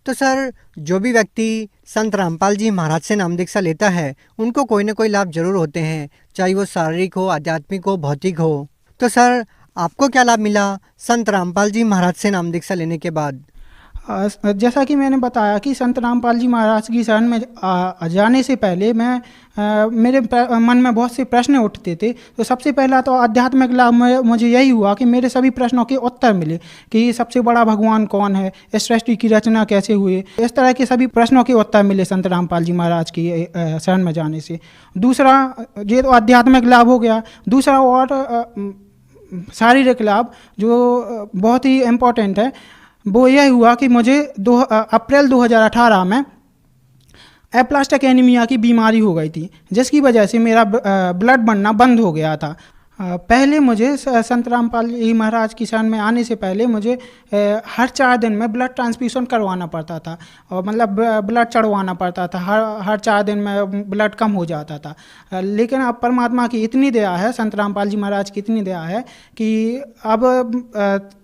तो सर जो भी व्यक्ति संत रामपाल जी महाराज से नाम दीक्षा लेता है उनको कोई ना कोई लाभ जरूर होते हैं, चाहे वो शारीरिक हो, आध्यात्मिक हो, भौतिक हो। तो सर आपको क्या लाभ मिला संत रामपाल जी महाराज से नाम दीक्षा लेने के बाद? जैसा कि मैंने बताया कि संत रामपाल जी महाराज की शरण में जाने से पहले मेरे मन में बहुत से प्रश्न उठते थे। तो सबसे पहला तो आध्यात्मिक लाभ मुझे यही हुआ कि मेरे सभी प्रश्नों के उत्तर मिले कि सबसे बड़ा भगवान कौन है, इस सृष्टि की रचना कैसे हुई, इस तरह के सभी प्रश्नों के उत्तर मिले संत रामपाल जी महाराज की शरण में जाने से। दूसरा ये तो आध्यात्मिक लाभ हो गया। दूसरा और शारीरिक लाभ जो बहुत ही इम्पोर्टेंट है वो यह हुआ कि मुझे अप्रैल 2018 में एप्लास्टिक एनीमिया की बीमारी हो गई थी, जिसकी वजह से मेरा ब्लड बनना बंद हो गया था। पहले मुझे संत रामपाल जी महाराज की शरण में आने से पहले मुझे हर 4 दिन में ब्लड ट्रांसफ्यूज़न करवाना पड़ता था और मतलब ब्लड चढ़वाना पड़ता था। हर 4 दिन में ब्लड कम हो जाता था। लेकिन अब परमात्मा की इतनी दया है, संत रामपाल जी महाराज की इतनी दया है कि अब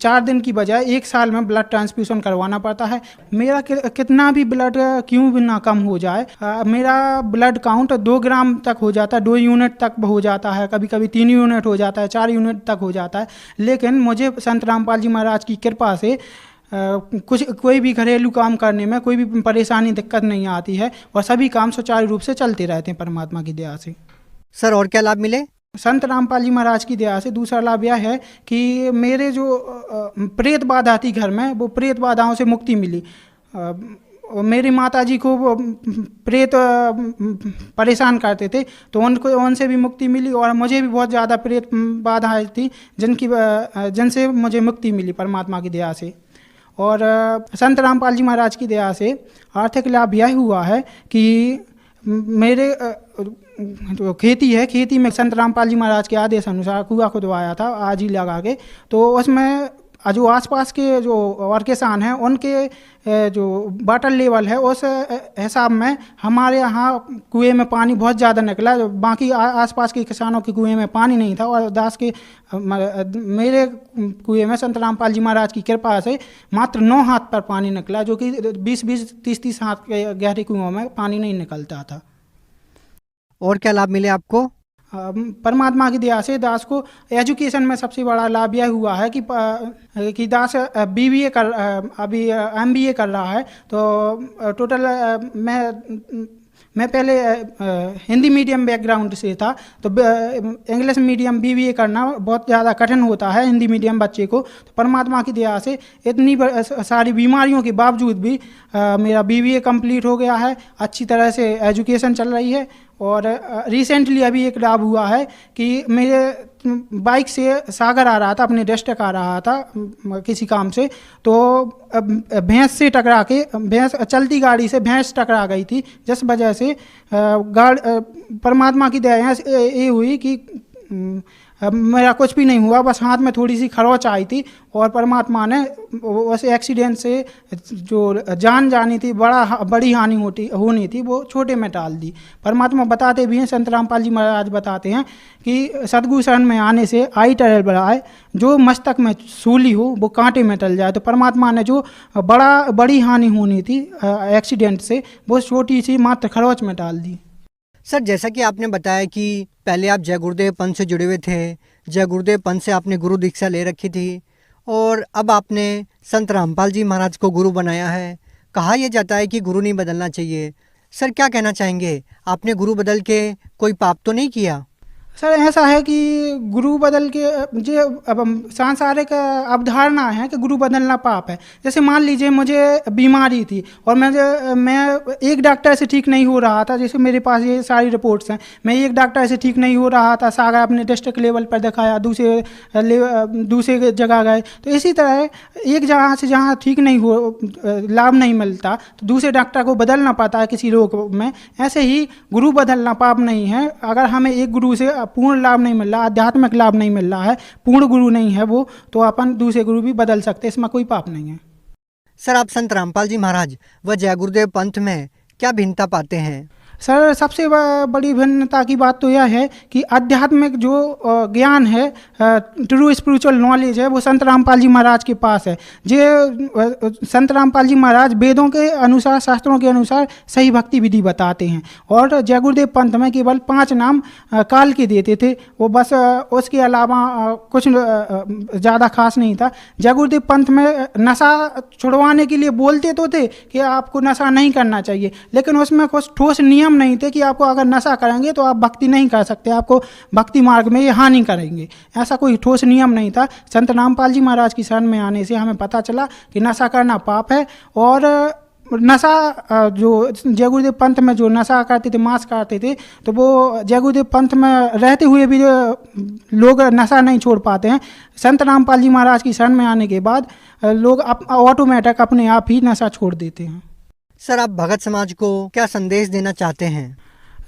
4 दिन की बजाय 1 साल में ब्लड ट्रांसफ्यूज़न करवाना पड़ता है। मेरा कितना भी ब्लड क्यों भी ना कम हो जाए, मेरा ब्लड काउंट 2 ग्राम तक हो जाता है, 2 यूनिट तक हो जाता है, कभी कभी 3 यूनिट हो जाता है, 4 यूनिट तक हो जाता है। लेकिन मुझे संत रामपाल जी महाराज की कृपा से कोई भी घरेलू काम करने में कोई भी परेशानी दिक्कत नहीं आती है और सभी काम सुचारू रूप से चलते रहते हैं परमात्मा की दया से। सर और क्या लाभ मिले? संत रामपाल जी महाराज की दया से दूसरा लाभ यह है कि मेरे जो प्रेत बाधा थी घर में, वो प्रेत बाधाओं से मुक्ति मिली। मेरी माता जी को प्रेत परेशान करते थे तो उनसे भी मुक्ति मिली और मुझे भी बहुत ज़्यादा प्रेत बाधाएं थी जिनसे मुझे मुक्ति मिली परमात्मा की दया से। और संत रामपाल जी महाराज की दया से आर्थिक लाभ यह हुआ है कि मेरे जो खेती है, खेती में संत रामपाल जी महाराज के आदेश अनुसार कुआं खुदवाया था आज ही लगा के। तो उसमें जो आसपास के जो और किसान हैं उनके जो वाटर लेवल है उस हिसाब में हमारे यहाँ कुएं में पानी बहुत ज़्यादा निकला। बाकी आसपास के किसानों के कुएं में पानी नहीं था और मेरे कुएं में संत रामपाल जी महाराज की कृपा से मात्र 9 हाथ पर पानी निकला, जो कि 20-20, 30-30 हाथ के गहरे कुओं में पानी नहीं निकलता था। और क्या लाभ मिले आपको? परमात्मा की दया से दास को एजुकेशन में सबसे बड़ा लाभ यह हुआ है कि दास BBA अभी MBA कर रहा है। तो टोटल मैं पहले हिंदी मीडियम बैकग्राउंड से था, तो इंग्लिश मीडियम BBA करना बहुत ज़्यादा कठिन होता है हिंदी मीडियम बच्चे को। तो परमात्मा की दया से इतनी सारी बीमारियों के बावजूद भी मेरा BBA कंप्लीट हो गया है, अच्छी तरह से एजुकेशन चल रही है। और रिसेंटली अभी एक लाभ हुआ है कि मेरे बाइक से सागर आ रहा था, अपने डिस्ट्रिक्ट आ रहा था किसी काम से, तो भैंस से टकरा के चलती गाड़ी से भैंस टकरा गई थी, जिस वजह से परमात्मा की दया ये हुई कि मेरा कुछ भी नहीं हुआ, बस हाथ में थोड़ी सी खरोंच आई थी और परमात्मा ने उस एक्सीडेंट से जो जान जानी थी, बड़ी हानि होनी थी, वो छोटे में टाल दी। परमात्मा बताते भी हैं, संत रामपाल जी महाराज बताते हैं कि सद्गुरु शरण में आने से आई टल बढ़ाए, जो मस्तक में सूली हो वो कांटे में टल जाए। तो परमात्मा ने जो बड़ी हानि होनी थी एक्सीडेंट से, वो छोटी सी मात्र खरोंच में टाल दी। सर जैसा कि आपने बताया कि पहले आप जय गुरुदेव पंथ से जुड़े हुए थे, जय गुरुदेव पंथ से आपने गुरु दीक्षा ले रखी थी और अब आपने संत रामपाल जी महाराज को गुरु बनाया है। कहा यह जाता है कि गुरु नहीं बदलना चाहिए। सर क्या कहना चाहेंगे, आपने गुरु बदल के कोई पाप तो नहीं किया? सर ऐसा है कि गुरु बदल के जो अब सांसारिक अवधारणा है कि गुरु बदलना पाप है। जैसे मान लीजिए मुझे बीमारी थी और मैं एक डॉक्टर से ठीक नहीं हो रहा था, जैसे मेरे पास ये सारी रिपोर्ट्स हैं, मैं एक डॉक्टर से ठीक नहीं हो रहा था, सागर अपने डिस्ट्रिक्ट लेवल पर दिखाया, दूसरे जगह गए, तो इसी तरह एक जगह से जहाँ ठीक नहीं हो, लाभ नहीं मिलता तो दूसरे डॉक्टर को बदलना पड़ता है किसी रोग में। ऐसे ही गुरु बदलना पाप नहीं है। अगर हमें एक गुरु से पूर्ण लाभ नहीं मिल रहा, आध्यात्मिक लाभ नहीं मिल रहा है, पूर्ण गुरु नहीं है वो, तो अपन दूसरे गुरु भी बदल सकते हैं, इसमें कोई पाप नहीं है। सर आप संत रामपाल जी महाराज व जय गुरुदेव पंथ में क्या भिन्नता पाते हैं? सर सबसे बड़ी भिन्नता की बात तो यह है कि आध्यात्मिक जो ज्ञान है, ट्रू स्पिरिचुअल नॉलेज है, वो संत रामपाल जी महाराज के पास है। संत रामपाल जी महाराज वेदों के अनुसार, शास्त्रों के अनुसार सही भक्ति विधि बताते हैं। और जय गुरुदेव पंथ में केवल 5 नाम काल के देते थे, वो बस, उसके अलावा कुछ ज़्यादा खास नहीं था। जय गुरुदेव पंथ में नशा छुड़वाने के लिए बोलते तो थे कि आपको नशा नहीं करना चाहिए, लेकिन उसमें कुछ ठोस नियम नहीं थे कि आपको अगर नशा करेंगे तो आप भक्ति नहीं कर सकते, आपको भक्ति मार्ग में ये हानि करेंगे, ऐसा कोई ठोस नियम नहीं था। संत रामपाल जी महाराज की शरण में आने से हमें पता चला कि नशा करना पाप है। और नशा जो जय गुरुदेव पंथ में जो नशा करते थे, मांस खाते थे, तो वो जय गुरुदेव पंथ में रहते हुए भी लोग नशा नहीं छोड़ पाते हैं। संत रामपाल जी महाराज की शरण में आने के बाद लोग ऑटोमेटिक अपने आप ही नशा छोड़ देते हैं। सर आप भगत समाज को क्या संदेश देना चाहते हैं?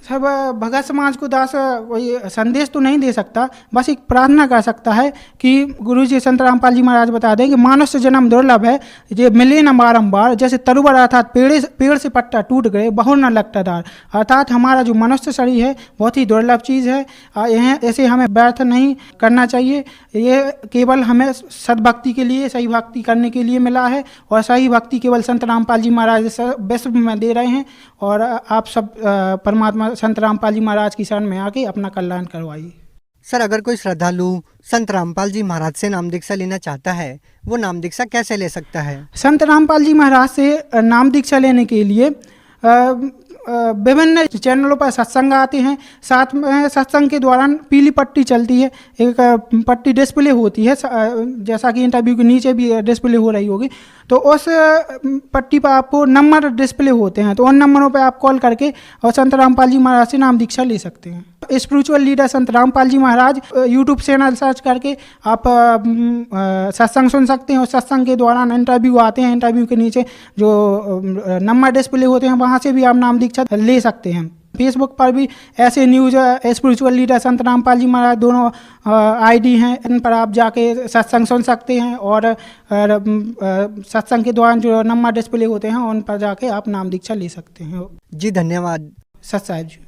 सब भगत समाज को दास वही संदेश तो नहीं दे सकता, बस एक प्रार्थना कर सकता है कि गुरु जी संत रामपाल जी महाराज बता दें कि मानुष्य जन्म दुर्लभ है, ये मिले न बारंबार, जैसे तरुवर अर्थात पेड़ से पट्टा टूट गए, बहु न लगता डार। अर्थात हमारा जो मनुष्य शरीर है बहुत ही दुर्लभ चीज़ है, ऐसे हमें व्यर्थ नहीं करना चाहिए। ये केवल हमें सद्भक्ति के लिए, सही भक्ति करने के लिए मिला है, और सही भक्ति केवल संत रामपाल जी महाराज विश्व में दे रहे हैं। और आप सब परमात्मा संत रामपाल जी महाराज की शरण में आके अपना कल्याण करवाइए। सर अगर कोई श्रद्धालु संत रामपाल जी महाराज से नाम दीक्षा लेना चाहता है, वो नाम दीक्षा कैसे ले सकता है? संत रामपाल जी महाराज से नाम दीक्षा लेने के लिए विभिन्न चैनलों पर सत्संग आते हैं। साथ में सत्संग के दौरान पीली पट्टी चलती है, एक पट्टी डिस्प्ले होती है, जैसा कि इंटरव्यू के नीचे भी डिस्प्ले हो रही होगी, तो उस पट्टी पर आपको नंबर डिस्प्ले होते हैं, तो उन नंबरों पर आप कॉल करके और संत रामपाल जी महाराज से नाम दीक्षा ले सकते हैं। स्पिरिचुअल लीडर संत रामपाल जी महाराज यूट्यूब चैनल सर्च करके आप सत्संग सुन सकते हैं। और सत्संग के दौरान इंटरव्यू आते हैं, इंटरव्यू के नीचे जो नंबर डिस्प्ले होते हैं वहाँ से भी आप नाम दीक्षा ले सकते हैं। फेसबुक पर भी ऐसे न्यूज स्पिरिचुअल लीडर संत रामपाल जी महाराज दोनों आईडी हैं, इन पर आप जाके सत्संग सुन सकते हैं। और सत्संग के दौरान जो नंबर डिस्प्ले होते हैं उन पर जाके आप नाम दीक्षा ले सकते हैं। जी धन्यवाद सत साहिब जी।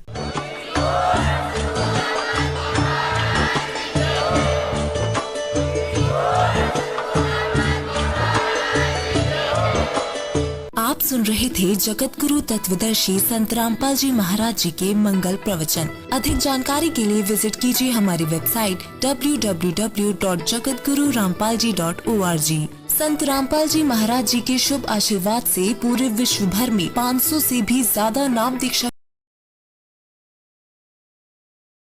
आप सुन रहे थे जगत गुरु तत्वदर्शी संत रामपाल जी महाराज जी के मंगल प्रवचन। अधिक जानकारी के लिए विजिट कीजिए हमारी वेबसाइट www.jagatgururampalji.org। संत रामपाल जी महाराज जी के शुभ आशीर्वाद से पूरे विश्व भर में 500 से भी ज्यादा नाम दीक्षा